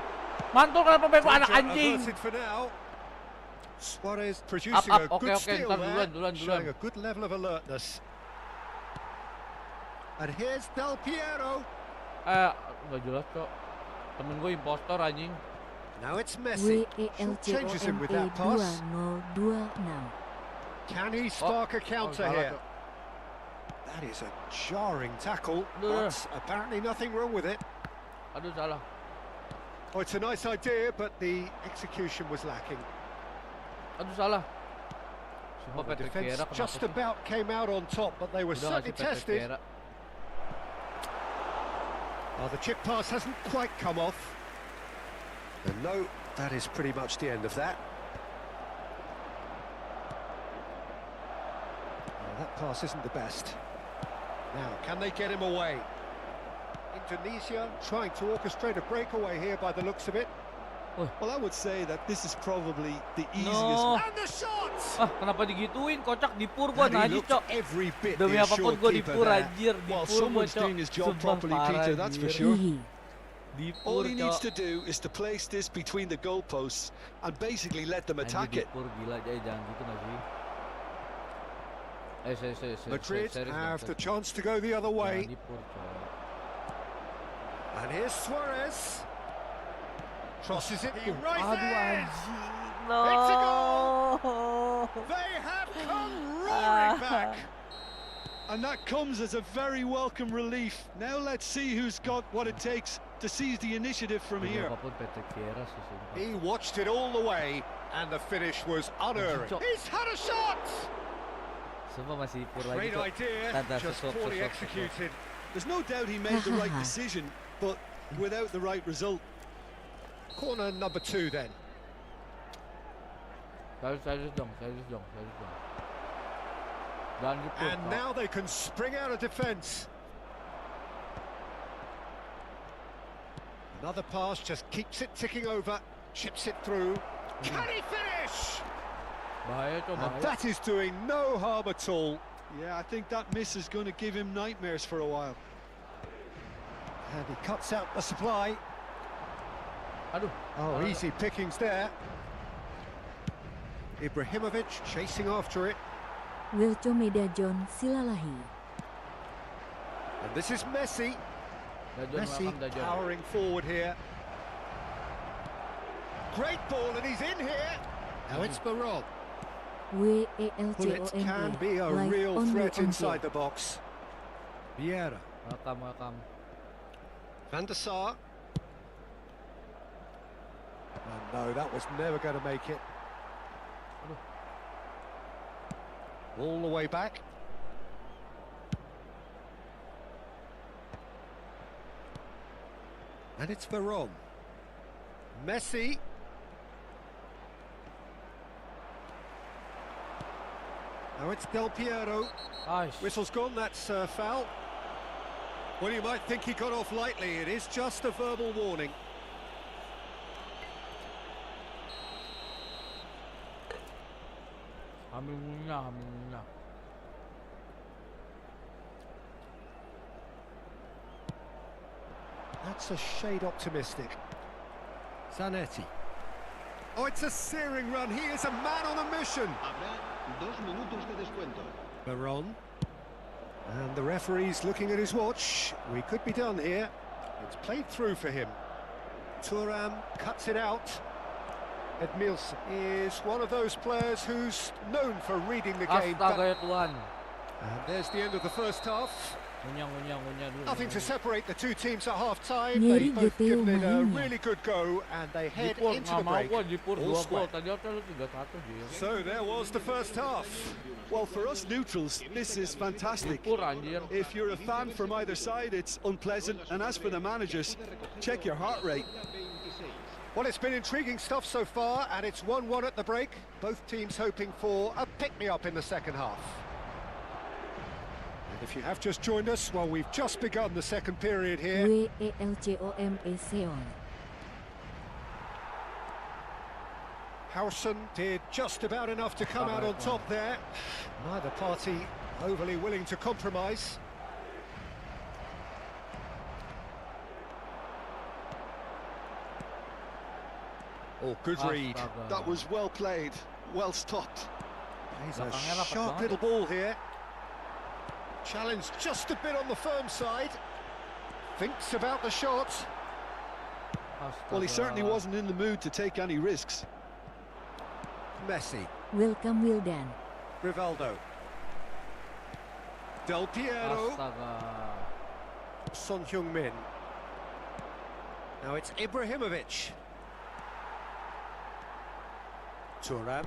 Mantul kenapa bego anak Danger anjing. averted for now. Suarez producing Up. a Oke, good oke, steal ntar there, duluan. showing a good level of alertness. And here's Del Piero. Nggak jelas cok. Temen gue impostor anjing. Now it's Messi. Changes him with that pass. 2026. Can he spark a counter salah, here? Cok. That is a jarring tackle, Duh. but apparently nothing wrong with it. Aduh, salah. Oh, it's a nice idea, but the execution was lacking. Aduh, salah. Sumpah Well, the Patrick defence Vieira kenapa just sih? about came out on top, but they were Udah nggak certainly sih Patrick tested. Vieira? Well, the chip pass hasn't quite come off. And no, that is pretty much the end of that. Well, that pass isn't the best. Now, can they get him away? Indonesia trying to orchestrate a breakaway here by the looks of it. Well, I would say that this is probably the easiest. No. And the shots! Kenapa digituin? Kocak dipur gua And he najis looked cok. every bit Demi the apapun assured gua keeper dipur there. anjir, Well, dipur gua someone's cok. doing his job Sumpah properly, parah, Peter, that's for anjir. sure. Ihi. Di All pur, he needs Cok. to do is to place this between the goalposts and basically let them Anjir, attack di it. pur gila aja, jangan gitu nggak sih? Madrid serius have the dong, chance to go the other jangan way. di pur, Cok. And here's Suarez. Crosses it, he Aduh rises! anjing, no. It's a goal! They have come roaring back! And that comes as a very welcome relief. Now let's see who's got what it takes to seize the initiative from Demi here. apapun Patrick Vieira sih, sumpah. He watched it all the way, and the finish was unerring. Cok. He's had a shot! Sumpah masih di pur lagi, Great Cok. idea, Tanda, just stop. poorly executed. There's no doubt he made the right decision, but without the right result. Corner number 2 then. Serius dong. Jangan di pur, And Cok. now they can spring out of defence. Another pass just keeps it ticking over, chips it through. Can he finish? Bahaya, Cok, And bahaya. that is doing no harm at all. Yeah, I think that miss is going to give him nightmares for a while. And he cuts out the supply. Aduh. Oh, easy pickings there. Ibrahimovic chasing after it. Wilco Medajon Silalahi. And this is Messi. Dajon, Messi welcome, Dajon. powering forward here. Great ball, and he's in here. Now it's Barod. Bullets can be a Live real only threat on inside Game. the box. Vieira. Welcome. Van der Sar. And no, that was never going to make it. All the way back. And it's Veron. Messi. Now it's Del Piero. Aish. Whistle's gone, that's foul. Well, you might think he got off lightly. It is just a verbal warning. Hamil ngunyah. That's a shade optimistic. Zanetti. Oh, it's a searing run. He is a man on a mission. Habrá 2 minutos de descuento. Veron. And the referee's looking at his watch. We could be done here. It's played through for him. Thuram cuts it out. Edmilson is one of those players who's known for reading the game. Astaga ya Tuhan. And there's the end of the first half. Ngunyah dulu. Nothing to separate the two teams at half-time. Nyeri They've both gitu given it a mainnya. really good go, and they Di head pur, into nggak the mau break. gua di pur All 2 gol. square. Tadi hotel lu 3-1 Ji. So there was the first half. Well, for us neutrals, this is Di fantastic. pur anjir. If you're a fan from either side, it's unpleasant. And as for the managers, check your heart rate. Well, it's been intriguing stuff so far, and it's 1-1 at the break. Both teams hoping for a pick-me-up in the second half. And if you have just joined us, well, we've just begun the second period here. WELCOME Seon. Howson did just about enough to come out on top there. Neither party overly willing to compromise. Oh, good read. Astaga. That was well played, well stopped. He's a Belakangnya rapat sharp banget little ball here. Challenge just a bit on the firm side. Thinks about the shot. Astaga. Well, he certainly wasn't in the mood to take any risks. Messi. Welcome Wildan. Rivaldo. Del Piero. Astaga. Son Heung-min. Now it's Ibrahimovic. Thuram.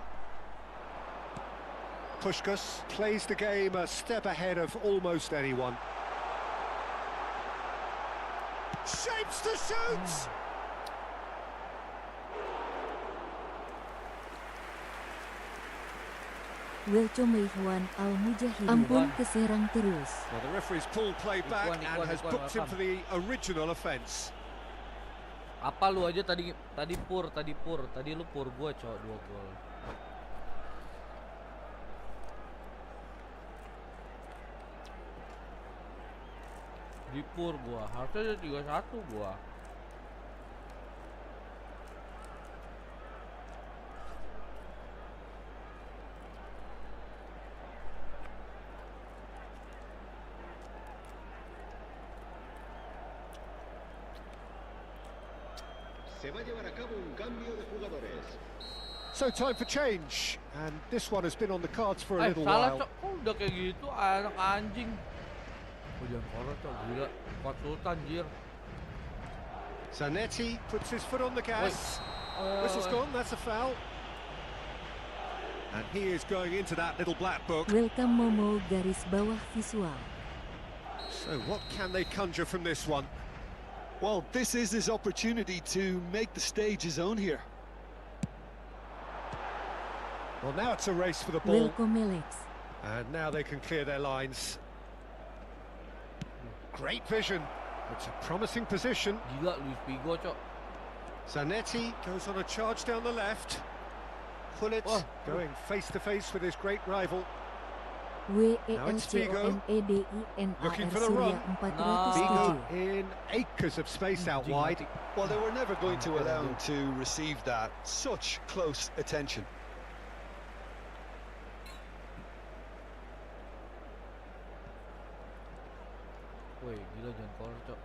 Puskás plays the game a step ahead of almost anyone. Shapes to shoot! Welcome Ikhwan Al-Mujahidin. Ampun keserang terus. Well, the referee's pulled play back Ikuan, and has booked him welcome. for the original offence. Apa lu aja tadi pur. Tadi lu pur gua, Cok, 2 gol. Di pur gua. Harusnya ada 3-1 gua. Se va a llevar a cabo un cambio de jugadores. So time for change, and this one has been on the cards for a little salah while. cok, kok udah kayak gitu anak anjing. Oh jangan kolot cok, gila. Kuat sultan jir. Zanetti puts his foot on the gas. Whistle's gone, that's a foul. And he is going into that little black book. Welcome Momo garis bawah visual. So what can they conjure from this one? Well, this is his opportunity to make the stage his own here. Well, now it's a race for the ball. Welcome Alex. And now they can clear their lines. Great vision. It's a promising position. Gila Luis Figo cok. Zanetti goes on a charge down the left. Pullet going face to face with his great rival. WELCOMEDINAR Looking for the Surya run. 407. Figo in acres of space out wide. Well, they were never going to allow him to receive that. Such close attention. Woi gila jangan kolot cok.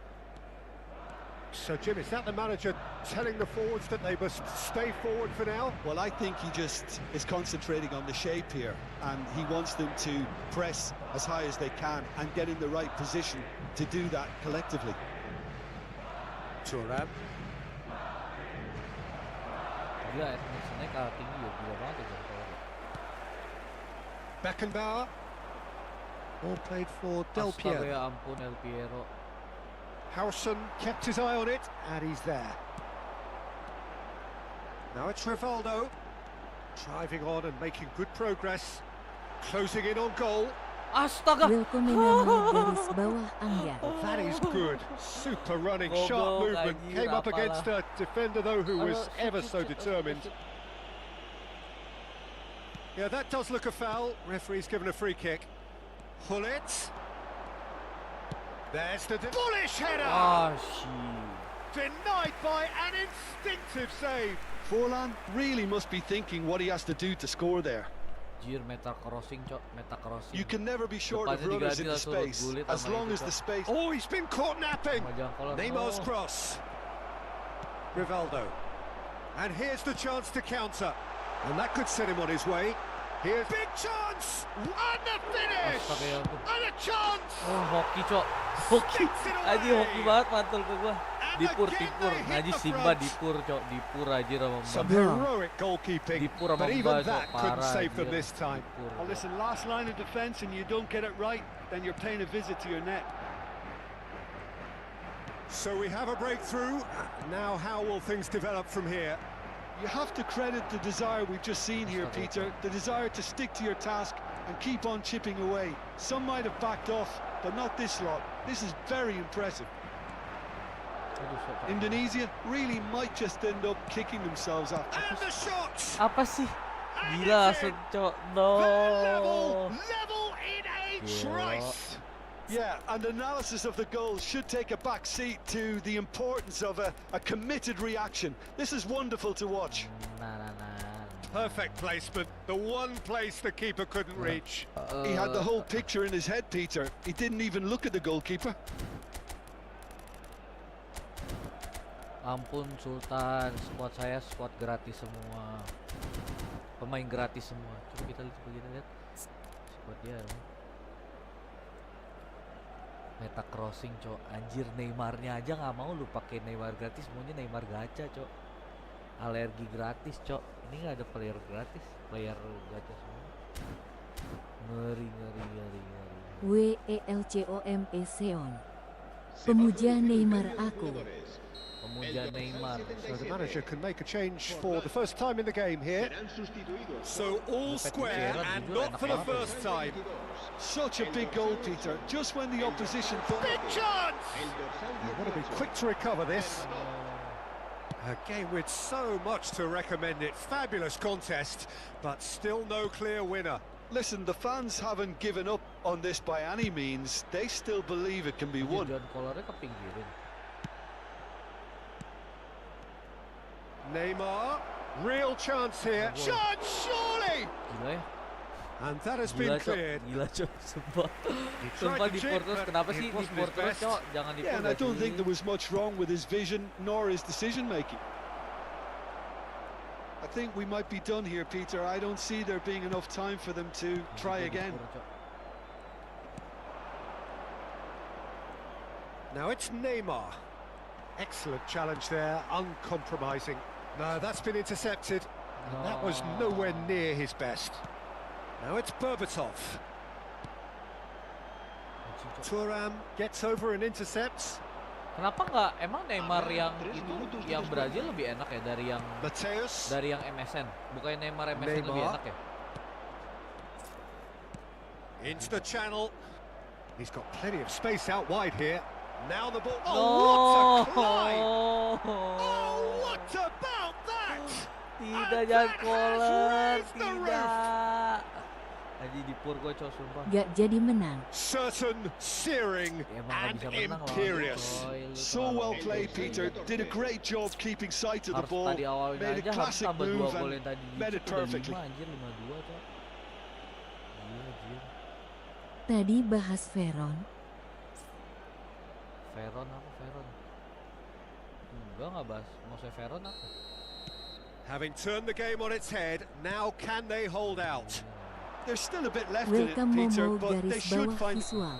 So, Jim, is that the manager telling the forwards that they must stay forward for now? Well, I think he just is concentrating on the shape here, and he wants them to press as high as they can and get in the right position to do that collectively. Thuram. Gila Edmundson kalah tinggi ya, gila banget ya jangan kolot. Beckenbauer. All played for Del Astaga Piero. ya ampun Del Piero. Howson kept his eye on it, and he's there. Now it's Rivaldo, driving on and making good progress, closing in on goal. Astaga. Welcome Momo garis bawah Angga. That is good. Super running, Goblok, sharp movement. anjir, Came up apalah. against a defender, though, who was ever so determined. Yeah, that does look a foul. Referee's given a free kick. Pullet. There's the bullish header! Ah shit. Denied by an instinctive save. Forlan really must be thinking what he has to do to score there. Jir meta crossing cok, meta crossing. You can never be short of Depannya runners in diganti the langsung space, gulit as sama long itu, as the Cok. space... Oh, he's been caught napping. Sama jangan kolot. Neymar's No. cross. Rivaldo. And here's the chance to counter. And that could set him on his way. Here's big chance! And the finish! Astaga ya ampun. And a chance! Oh hoki cok. Hoki. Sticks it away. Aji hoki banget mantul ke gua. And Dipur, again dipur. they hit Ngaji the Simba front. dipur cok. Dipur aja sama Some Mbak. heroic goalkeeping, Dipur sama but Mbak even cok. that couldn't Parah save them anjir. this time. Dipur, Well, cok. listen, last line of defence and you don't get it right, then you're paying a visit to your net. So we have a breakthrough. Now how will things develop from here? You have to credit the desire we've just seen here, Peter, the desire to stick to your task and keep on chipping away. Some might have backed off, but not this lot. This is very impressive. Aduh, cok. Indonesia really might just end up kicking themselves after. And the shot! Apa sih? Gila langsung cok. No. Level in a Gila. trice. Yeah, and analysis of the goal should take a back seat to the importance of a committed reaction. This is wonderful to watch. Nah, nah, nah. Perfect placement. The one place the keeper couldn't reach. He had the whole picture in his head, Peter. He didn't even look at the goalkeeper. Ampun Sultan, squad saya squad gratis semua. Pemain gratis semua. Coba kita lihat. Squad dia. Meta crossing cok, anjir Neymarnya aja nggak mau lu pakai Neymar gratis, maunya Neymar gacha cok. Alergi gratis cok, ini nggak ada player gratis, player gacha semua. Ngeri. WELCOME Seon. Pemuja Neymar aku. Pemuja Neymar. So the manager can make a change for the first time in the game here. Serán sustituidos. So all square and not for the first time. Such a big goal, Peter. Just when the opposition thought... Big chance! El dorsal You've got to be quick to recover this. A game with so much to recommend it. Fabulous contest, but still no clear winner. Listen, the fans haven't given up on this by any means. They still believe it can be won. John Colornya kepinggirin. Neymar, real chance here. Chance, surely! Gila ya. And that has Gila been cok, cleared. gila cok, sumpah. Sumpah to di chip, terus, but kenapa it sih di wasn't his terus best. cok? Jangan di Yeah, and I don't think there was much wrong with his vision nor his decision making. think we might be done here, Peter. I don't see there being enough time for them to try again. Now it's Neymar. Excellent challenge there, uncompromising. No, that's been intercepted. And that was nowhere near his best. Now it's Berbatov. Thuram gets over and intercepts. Kenapa nggak emang Neymar yang itu yang Brazil lebih enak ya Mateus. dari yang MSN? Bukannya Neymar MSN lebih enak ya? Into the channel. He's got plenty of space out wide here. Now the ball. No. Oh, what a climb! Oh, what about that? Tidak, jangan koler, tidak. Aji di pur gue cowok sumpah. Gak jadi menang. Certain, searing, and imperious. So well played, Peter. Did a great job keeping sight of the ball. Made a classic move and made it perfectly. Tadi bahas Veron. Veron apa Veron? Enggak bahas. Mau saya Veron apa? Having turned the game on its head, now can they hold out? There's still a bit left in it, Welcome Peter, Momo but they garis should bawah find. visual.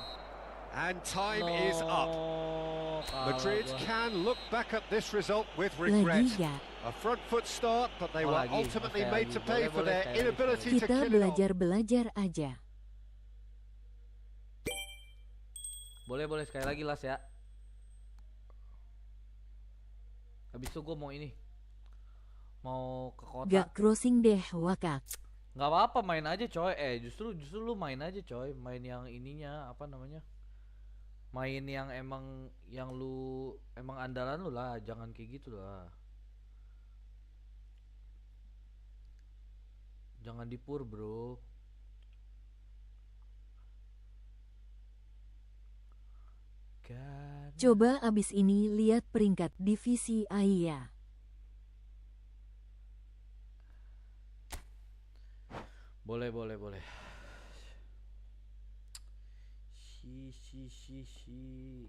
And time is up. Madrid can look back at this result with regret. Lagi gak? A front foot start, but they were ultimately made to pay for their inability to Kita kill it off. belajar aja. Boleh sekali lagi Las ya. Habis itu gue mau ini. Mau ke kota. Gak crossing deh wakak. Nggak apa-apa, main aja coy. Justru lu main aja coy. Main yang ininya apa namanya? Main yang emang yang lu emang andalan lu lah, jangan kayak gitu lah. Jangan dipur, bro. Coba abis ini lihat peringkat divisi AIA. Boleh. Si.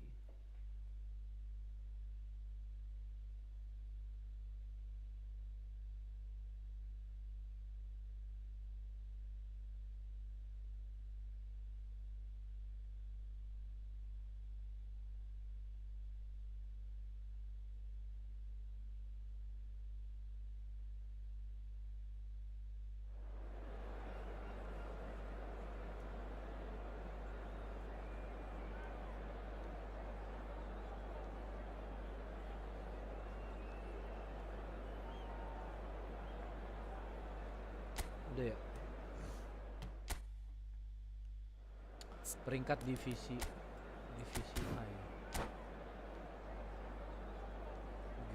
Udah ya. Peringkat divisi A ya.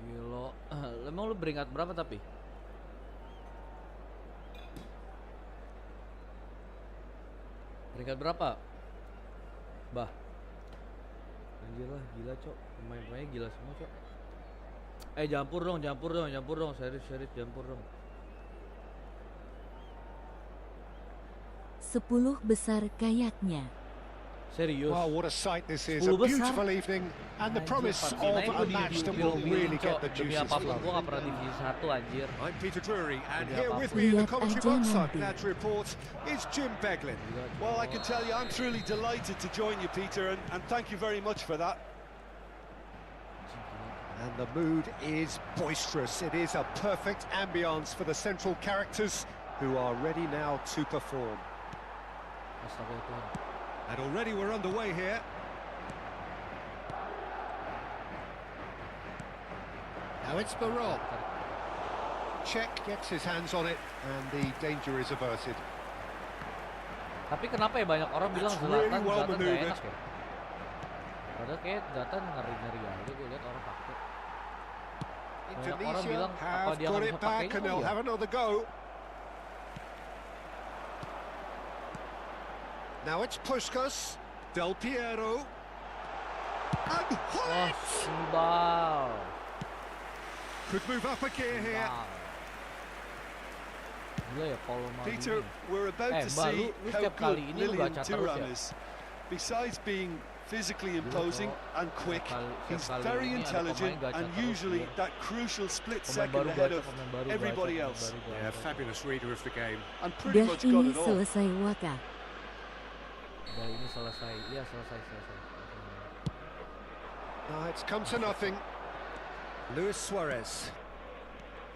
Gila. Emang lu peringkat berapa tapi? Peringkat berapa? Bah. Anjir lah, gila cok. Pemain-pemainnya gila semua cok. Campur dong. Serius campur dong. 10 besar kayaknya. Serius. Wow, what a sight this is. A 10 besar. beautiful evening and the promise of a match that will really get the Demi juices apapun flowing. gua gak pernah divisi 1 anjir. I'm Peter Drury, and Demi here apapun. with me in the Lihat commentary aja box, I'm nanti. glad to report, is Jim Beglin. Well, I can tell you, I'm truly delighted to join you, Peter, and thank you very much for that. And the mood is boisterous. It is a perfect ambience for the central characters who are ready now to perform. Astaga Tuhan. And already we're underway here. Now it's Barol. Czech gets his hands on it, and the danger is averted. Tapi kenapa ya banyak orang bilang That's really Zlatan well gak maneuvered. enak ya? Padahal kayak Zlatan ngeri-ngeri aja gue liat orang pakai. Banyak orang Indonesia bilang apa have dia got nggak it bisa back, pakainya and they'll ya? have another go. Now it's Puskas, Del Piero, and Wah, Hullet! Sibal. Could move up a gear here. Gila ya kalau mau Peter, we're about to Mbak, see lu how setiap good kali ini lu Lilian baca terus Thuram ya? is. Besides being physically imposing and quick. He's Sekali very ini ada intelligent pemain gacha and terus usually dia. that crucial split Pemain second baru ahead gacha, of pemain baru everybody gacha, else. pemain baru Yeah, gacha. fabulous reader of the game. And pretty Dah much got ini it all. selesai YAAA. Udah ini selesai. Iya, selesai. No, it's come to nothing. Luis Suarez.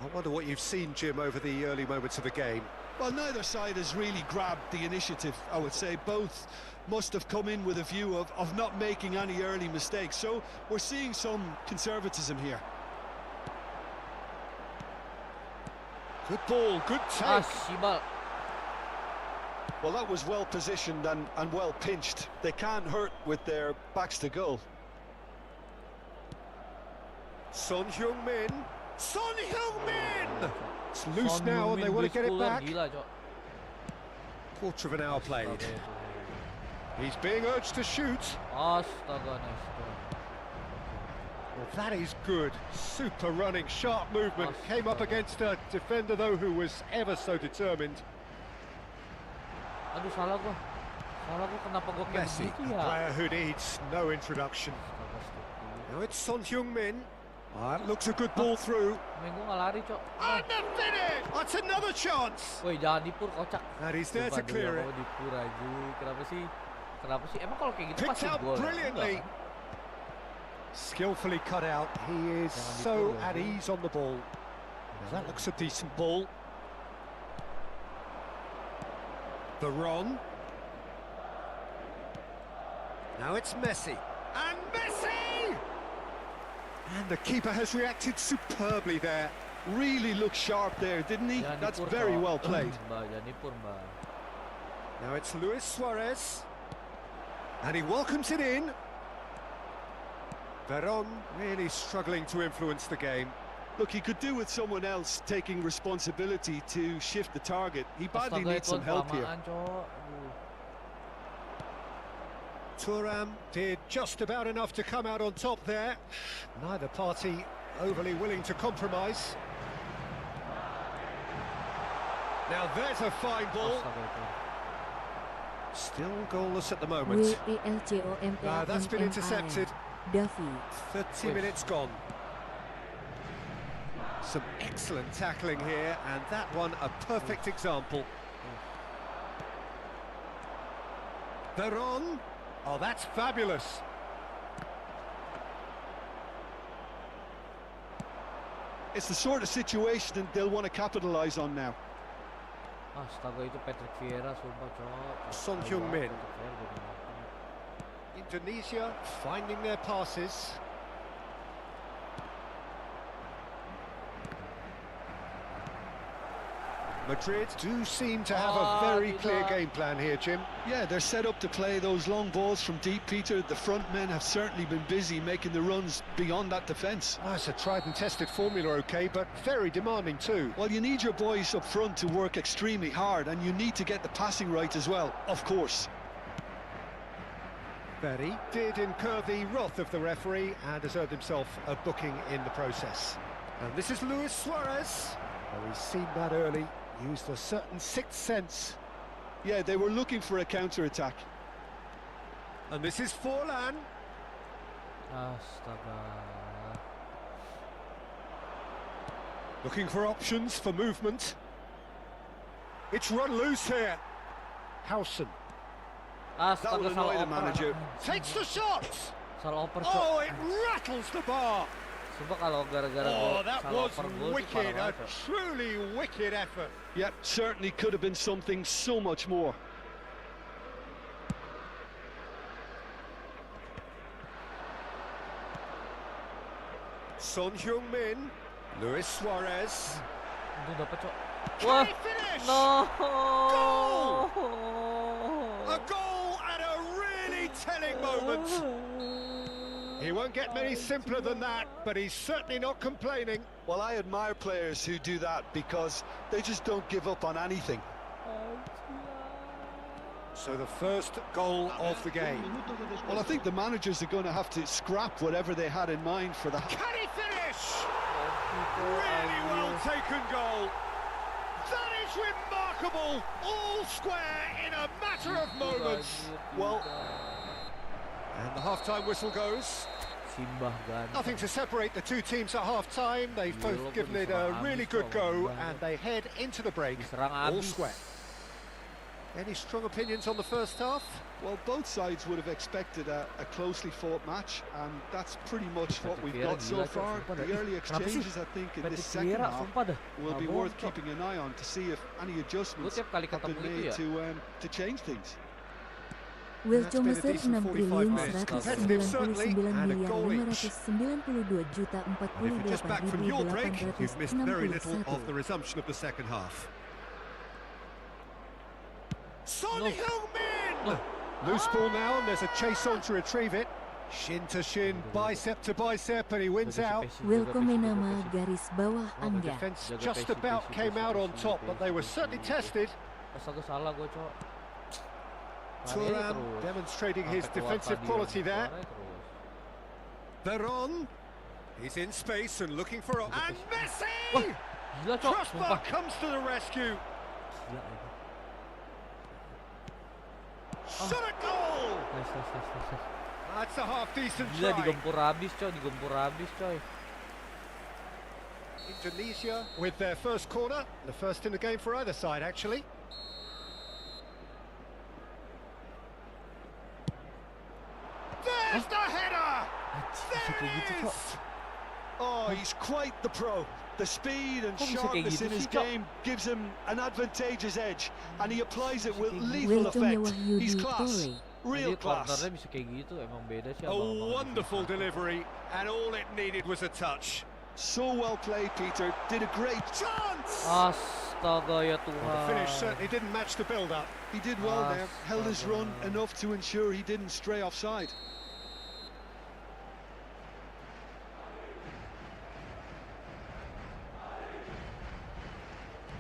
I wonder what you've seen, Jim, over the early moments of the game. Well, neither side has really grabbed the initiative, I would say. Both must have come in with a view of not making any early mistakes. So we're seeing some conservatism here. Good ball, good Ah, take. Sibal. Well, that was well positioned and well pinched. They can't hurt with their backs to goal. Son Heung-min. Son Heung-min! It's loose Son now and they Heung-min want to get it base back. gila, Cok. Quarter of an hour played. Astaga, He's being urged to shoot. Astaga, nice goal. Well, that is good. Super running, sharp movement. Came up against a defender, though, who was ever so determined. Aduh, salah gua. Kenapa gua kayak Messi, begitu a ya? player who needs no introduction. Astaga, stupid. Now it's Son Heung-min. That looks a good ball through. Main gua nggak lari, Cok. And the finish! That's another chance! Woi, jangan dipur, kocak. And he's there to Sumpah, clear dulu it. mau dipur aja. Kenapa sih? Emang kalau kayak gitu Picked pasti out gol. brilliantly. Enggak, kan? Skillfully cut out. He is Jangan so dipur, at ya. ease on the ball. That looks a decent ball. Veron. Now it's Messi. And Messi! And the keeper has reacted superbly there. Really looked sharp there, didn't he? Jangan That's dipur, very Cok. well played. Mbak, jangan dipur, Mbak. Now it's Luis Suarez. And he welcomes it in. Veron really struggling to influence the game. Look, he could do with someone else taking responsibility to shift the target. He badly Astaga, needs itu some help here. kelamaan, Cok. Aduh. Thuram did just about enough to come out on top there. Neither party overly willing to compromise. Now there's a fine ball. Astaga, itu. Still goalless at the moment. That's been intercepted. David. 30 minutes gone. Some excellent tackling here, and that one a perfect example. Veron. Oh, that's fabulous. It's the sort of situation that they'll want to capitalise on now. Astaga, itu Patrick Vieira, sumpah, Cok. Son Tahu Heung-min. banget Patrick Vieira jadi apa. Indonesia finding their passes. Madrid do seem to have a very clear game plan here, Jim. Yeah, they're set up to play those long balls from deep, Peter. The front men have certainly been busy making the runs beyond that defence. Oh, it's a tried and tested formula, okay, but very demanding too. Well, you need your boys up front to work extremely hard, and you need to get the passing right as well, of course. Berry did incur the wrath of the referee and has earned himself a booking in the process. And this is Luis Suarez. Well, he's seen that early, used a certain sixth sense. Yeah, they were looking for a counter-attack. And this is Forlan. Astaga. Looking for options for movement. It's run loose here. Howson That Astaga, will salah annoy the oper. manager. takes the shot. Salah oper, Cok. Oh, it rattles the bar. Sumpah kalau gara-gara Oh, gol that salah was oper gol itu wicked. parah A banget, Cok. truly wicked effort. Yep, certainly could have been something so much more. Son Heung-min. Luis Suarez. Itu dapat, Cok. Can Wah, he finish? no. A goal at a really telling moment. He won't get many simpler than that, but he's certainly not complaining. Well, I admire players who do that because they just don't give up on anything. So the first goal of the game. Well, I think the managers are going to have to scrap whatever they had in mind for that. Can he finish? Really well taken goal. That is remarkable. All square in a matter of moments. Well, And the half-time whistle goes. Simbah ganteng. Nothing to separate the two teams at half-time. They've both given it a really good go, and they head into the break Diserang all abis. square. Any strong opinions on the first half? Well, both sides would have expected a closely fought match, and that's pretty much what we've got so far. The early exchanges, I think, in this second half will be worth keeping an eye on to see if any adjustments tiap kali have been ketemu itu made ya. to change things. Wilco That's been a Mesir decent 6 45 triliun minutes. 199 Competitive certainly, and a goal each. 592 juta And if you're just back from your break, you've missed very little of the 48.861. resumption of the second half. Son No. Heung-min! Loose ball now, and there's a chase on to retrieve it. Shin to shin, bicep to bicep, and he wins out. Wilco Menama garis bawah Well, the Angga. defence Jaga just pesi, about pesi, came pesi, out on pesi, top, but they were pesi, certainly pesi. tested. Astaga salah gue cok. Lari Thuram terus. demonstrating his Sampai keluar defensive stadion. quality there. Lari terus. Veron, he's in space and looking for... And Wah, Messi! gila cok, Crossbar sumpah. comes to the rescue. Gila, ini. Shot a goal! Nice, nice, nice, nice, nice. That's a half-decent Gila try. digempur habis coy, digempur habis coy. Indonesia with their first corner, the first in the game for either side, actually. There's the header! Anjing, bisa kayak gitu There it cok. is! Oh, he's quite the pro. The speed and Kok bisa kayak sharpness gitu in his sih, Cok? game gives him an advantageous edge, and he applies it with Wilton lethal Wilco effect. Mewahyudi He's class, Tole. real Jadi class. cornernya bisa kayak gitu, emang beda sih A abang-abang wonderful Indonesia. delivery, and all it needed was a touch. So well played, Peter. Did a great Chance! Astaga ya Tuhan. Well, the finish certainly didn't match the build-up. He did well there, held his run Astaga. enough to ensure he didn't stray offside.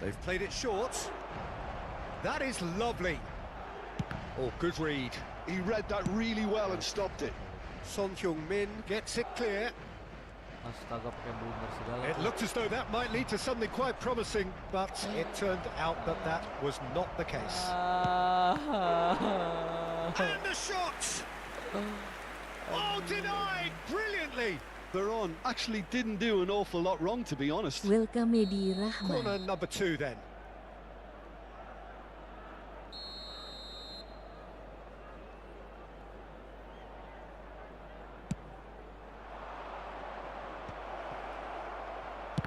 They've played it short. That is lovely. Oh, good read. He read that really well and stopped it. Son Heung-min gets it clear. Astaga pakai blunder segala. It looked as though that might lead to something quite promising, but it turned out that that was not the case. And the shot! Oh, denied brilliantly! Veron actually didn't do an awful lot wrong, to be honest. Wilco Medi Rahman. Corner number 2 then.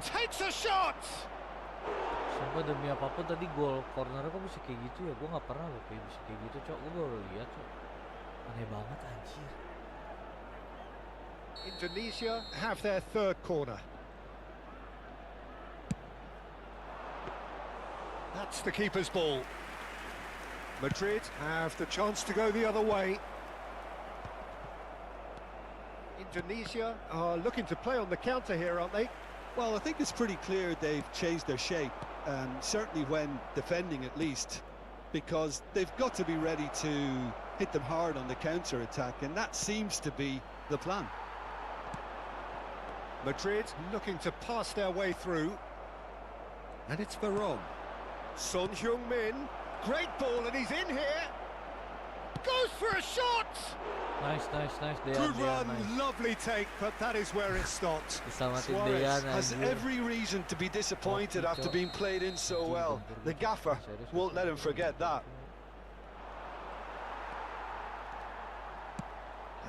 Takes a shot! Sumpah demi apapun tadi gol cornernya kok bisa kayak gitu ya? Gue nggak pernah loh kayak bisa kayak gitu cok. Gue baru lihat cok. Aneh banget anjir. Indonesia have their third corner. That's the keeper's ball. Madrid have the chance to go the other way. Indonesia are looking to play on the counter here, aren't they? Well, I think it's pretty clear they've changed their shape, certainly when defending at least, because they've got to be ready to hit them hard on the counter-attack, and that seems to be the plan. Madrid looking to pass their way through. And it's Veron. Son Heung-min. Great ball, and he's in here. Goes for a shot! Nice, nice, nice. Dean, Good Dean, run, nice. lovely take, but that is where it stopped. Disamatin Suarez Dean has anjir. every reason to be disappointed Oh, after Cok. being played in so well. The gaffer won't let him forget that.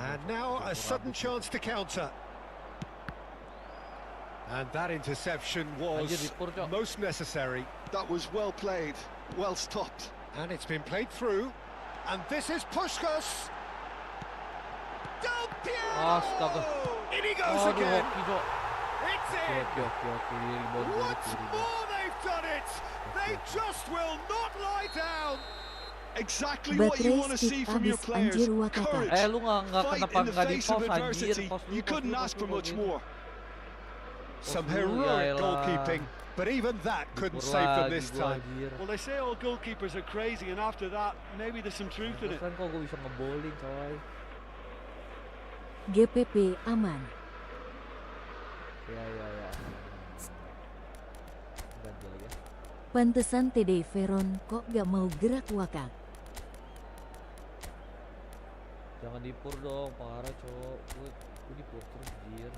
And now a sudden chance to counter. And that interception Anjir, was dipur, Cok. most necessary. That was well played, well stopped. And it's been played through. And this is Puskás. Del Piero! Astaga. In he goes Aduh, again. hoki cok. It's in. Oke. Di rebound dulu, Once di rebound. more they've done it. They just will not lie down. Exactly what you Baterai want to see speed from your abis players. anjir Wakata. Courage. Lu nggak Fight kenapa in the nggak di face of pause anjir? adversity. Pause dulu, You pause couldn't dulu, ask pause for dulu, much gitu. more. Some dulu, heroic yaelah. goalkeeping, but even that couldn't Dipur save them lagi this gua, time. anjir. Well, they say all goalkeepers are crazy, and after that, maybe there's some truth in Terus it. kan kok gue bisa ngebowling coy. GPP aman. Ya. Ganti lagi ya. Pantesan TD Veron kok gak mau gerak wakak. Jangan Jangan dipur dong, parah cowok. Gue dipur terus anjir.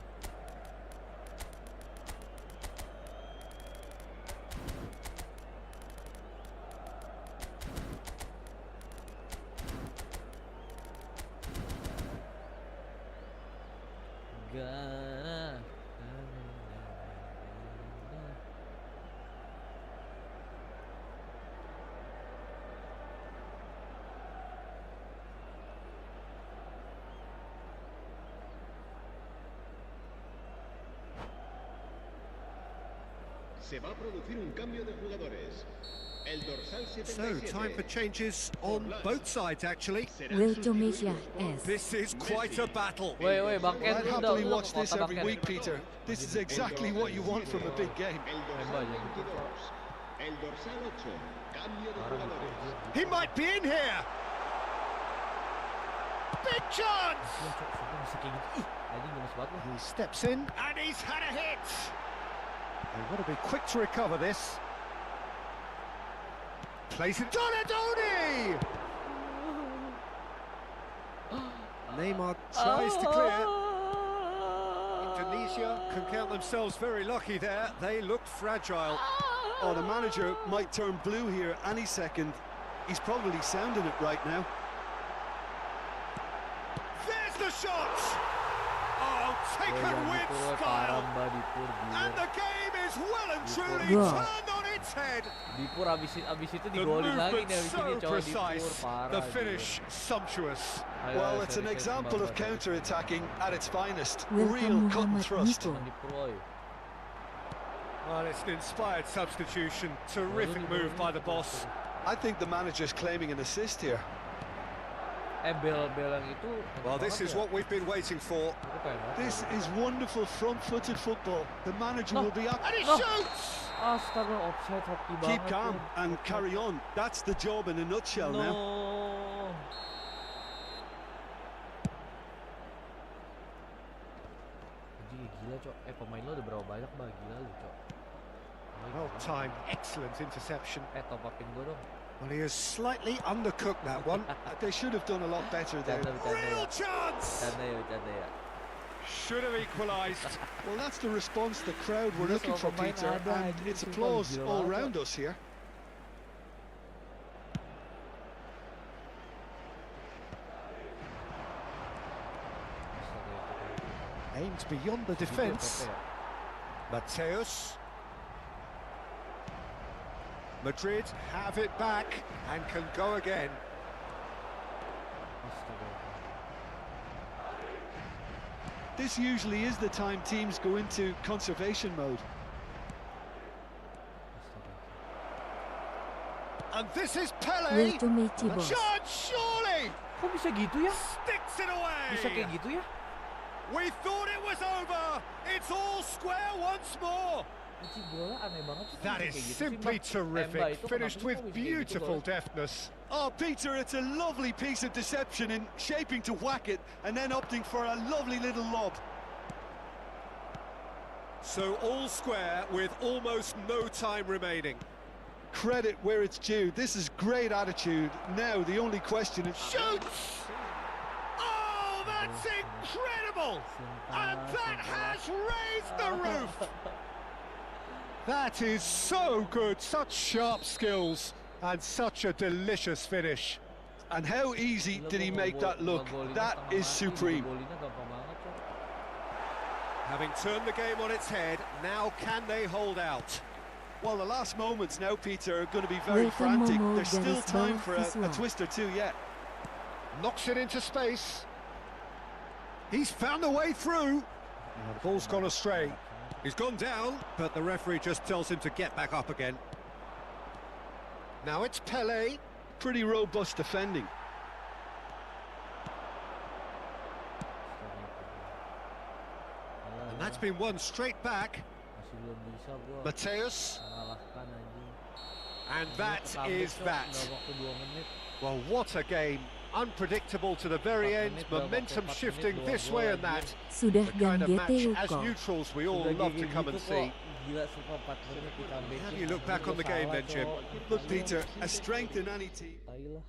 Gana. Se va a producir un cambio de jugadores. El dorsal So, 77. time for changes on both sides, actually. serán Welcome sustituidos S. This is quite a battle. Woi, Bangken I'd udah happily udah watch ke this kota every Bangken. week, Peter. This is exactly what you want from a big game. El dorsal 22. El dorsal 8. Cambio de jugadores. He might be in here. Big chance. Iya, Cok, sumpah bisa kayak gitu. Ih, anjing gemes banget lu. He steps in and he's had a hit. They've got to be quick to recover this. Plays it. Donadoni! Neymar tries to clear. Indonesia can count themselves very lucky there. They look fragile. Oh, the manager might turn blue here any second. He's probably sounding it right now. There's the shot! Oh, taken with style. And the game is well and truly Wow. turned on its head. Dipur abis itu The digolin lagi movement nih abis ini so cowok Dipur precise, parah. the anjir. finish sumptuous. Ayo, Well, ayo, it's an sorry, example of sorry. counter-attacking at its finest. Welcome Real cut and Muhammad thrust. Niko. Dipur, woy. Well, it's an inspired substitution. Terrific move by the boss. I think the manager's claiming an assist here. Bel yang itu. Well, this is what we've been waiting for. Aku pengen banget. This is wonderful front-footed football. The manager No. will be up. And he No. shoots! Astaga, offside hoki banget. Keep calm tuh. and carry on. That's the job in a nutshell No. now. Anjing gila, Cok. Pemain lo udah berapa banyak, Bah? Gila lu, Cok. Well timed, excellent interception. Top upin gue dong. Well, he has slightly undercooked that one. They should have done a lot better there. Real chance! Bercanda ya. Should have equalised. Well, that's the response the crowd were Gila, looking sama for, pemain Peter, ada, and anjing, it's sumpah, applause gila all banget. round us here. Aims beyond the defence. Mateus. Madrid have it back and can go again. This usually is the time teams go into conservation mode. And this is Pele. Welcome Boss. Chance, surely! Kok bisa gitu ya? Sticks it Bisa kayak away! gitu ya? We thought it was over. It's all square once more. Anjing bola aneh banget sih. That bisa is kayak gitu sih, simply Bang. terrific. Emba itu Finished kenapa sih with kok bisa kayak gitu beautiful golnya? deftness. Oh, Peter, it's a lovely piece of deception in shaping to whack it and then opting for a lovely little lob. So all square with almost no time remaining. Credit where it's due. This is great attitude. Now, the only question is... Shoots! Oh, that's incredible! And that has raised the roof! That is so good, such sharp skills and such a delicious finish. And how easy Gila, did he gua make that look? ngegolinnya That setengah is mati, supreme. ngegolinnya gampang banget, Cok. Having turned the game on its head, now can they hold out? Well, the last moments now, Peter, are going to be very Welcome, frantic. Momo, There's still garis time bawah for a visual. twist or two yet. Knocks it into space. He's found a way through. The ball's gone astray. He's gone down, but the referee just tells him to get back up again. Now it's Pele. Pretty robust defending. And that's been won straight back. Masih belum bisa gua Mateus. mengalahkan anjing. And that Kesambet, is Cok, that. udah waktu 2 menit. Well, what a game. Unpredictable to the very end. Momentum shifting this way and that. Sudah The kind gang of match GT as Uko. neutrals we all Udah love kayak to come and gitu see. kok. Gila, sumpah 4 menit ditambah. How do you look back on the game then, Jim? Look, Peter, a strength in any team. Tai lah.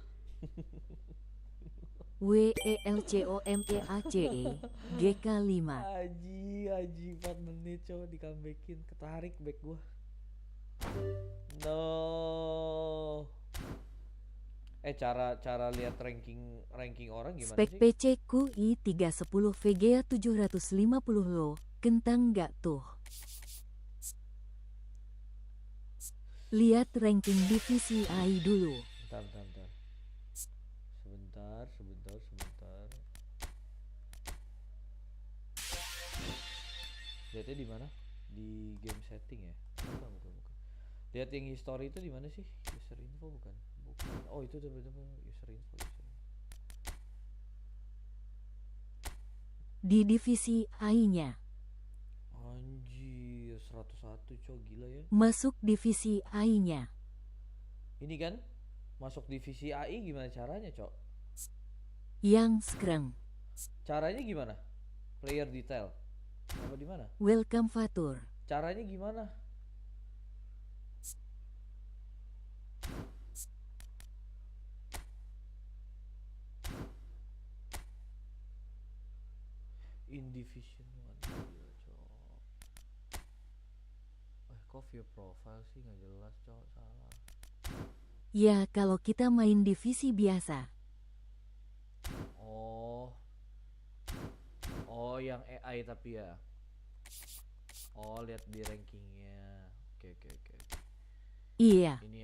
WELCOMEACE GK5. Aji 4 menit coba di comebackin, ketarik back gua. No. Cara lihat ranking orang gimana Spek sih? PC QI 310 VGA 750 lo, kentang gak tuh? Lihat ranking divisi AI dulu. Bentar. Sebentar. Lihatnya di mana? Di game setting ya? Bukan. Lihat yang history itu di mana sih? User info bukan. Oh, itu tuh betul user info. Di divisi AI-nya. Anjir, 101 cok, gila ya. Masuk divisi AI-nya. Ini kan masuk divisi AI gimana caranya, cok? Yang skreng. Caranya gimana? Player detail. Apa di mana? Welcome Fatur. Caranya gimana? In division 1 gila, cok. Kok view profile sih nggak jelas, cok, salah. Ya kalau kita main divisi biasa. Oh yang AI tapi ya. Oh, lihat di rankingnya. Oke. Iya. Ini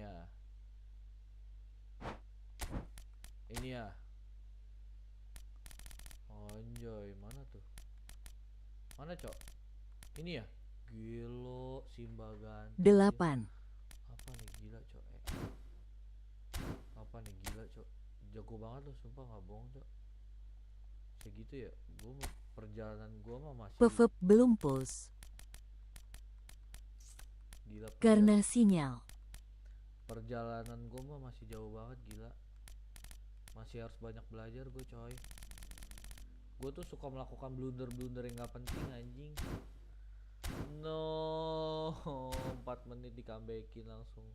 ya. Anjoy, mana tuh? Mana, cok? Ini ya. Gilo, Simba ganti. 8. Apa nih gila, cok? Jago banget loh, sumpah nggak bohong, cok. Segitu ya. Perjalanan gua mah masih PVP belum puls. gila. Karena sinyal. Perjalanan gua mah masih jauh banget, gila. Masih harus banyak belajar gue, coy. Gue tuh suka melakukan blunder yang gak penting, anjing. No, 4 menit di comebackin langsung.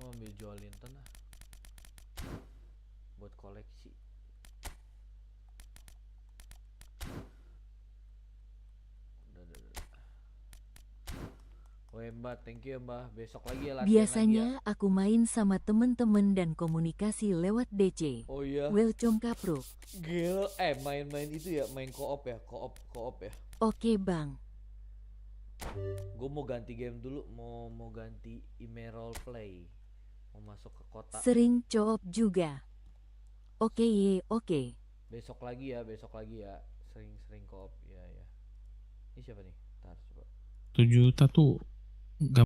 Ambil jual Linton lah buat koleksi. Weh Mbak, thank you ya Mbak. Besok lagi ya latihan Biasanya lagi ya. aku main sama temen-temen dan komunikasi lewat DC. Oh iya. Welcome Kapro. Gila, main itu ya, main co-op ya, co-op ya. Oke bang. Gue mau ganti game dulu, mau ganti email play. Mau masuk ke kota. Sering co-op juga. Oke. Besok lagi ya. Sering co-op ya. Ini siapa nih? Ntar coba. 7 tuh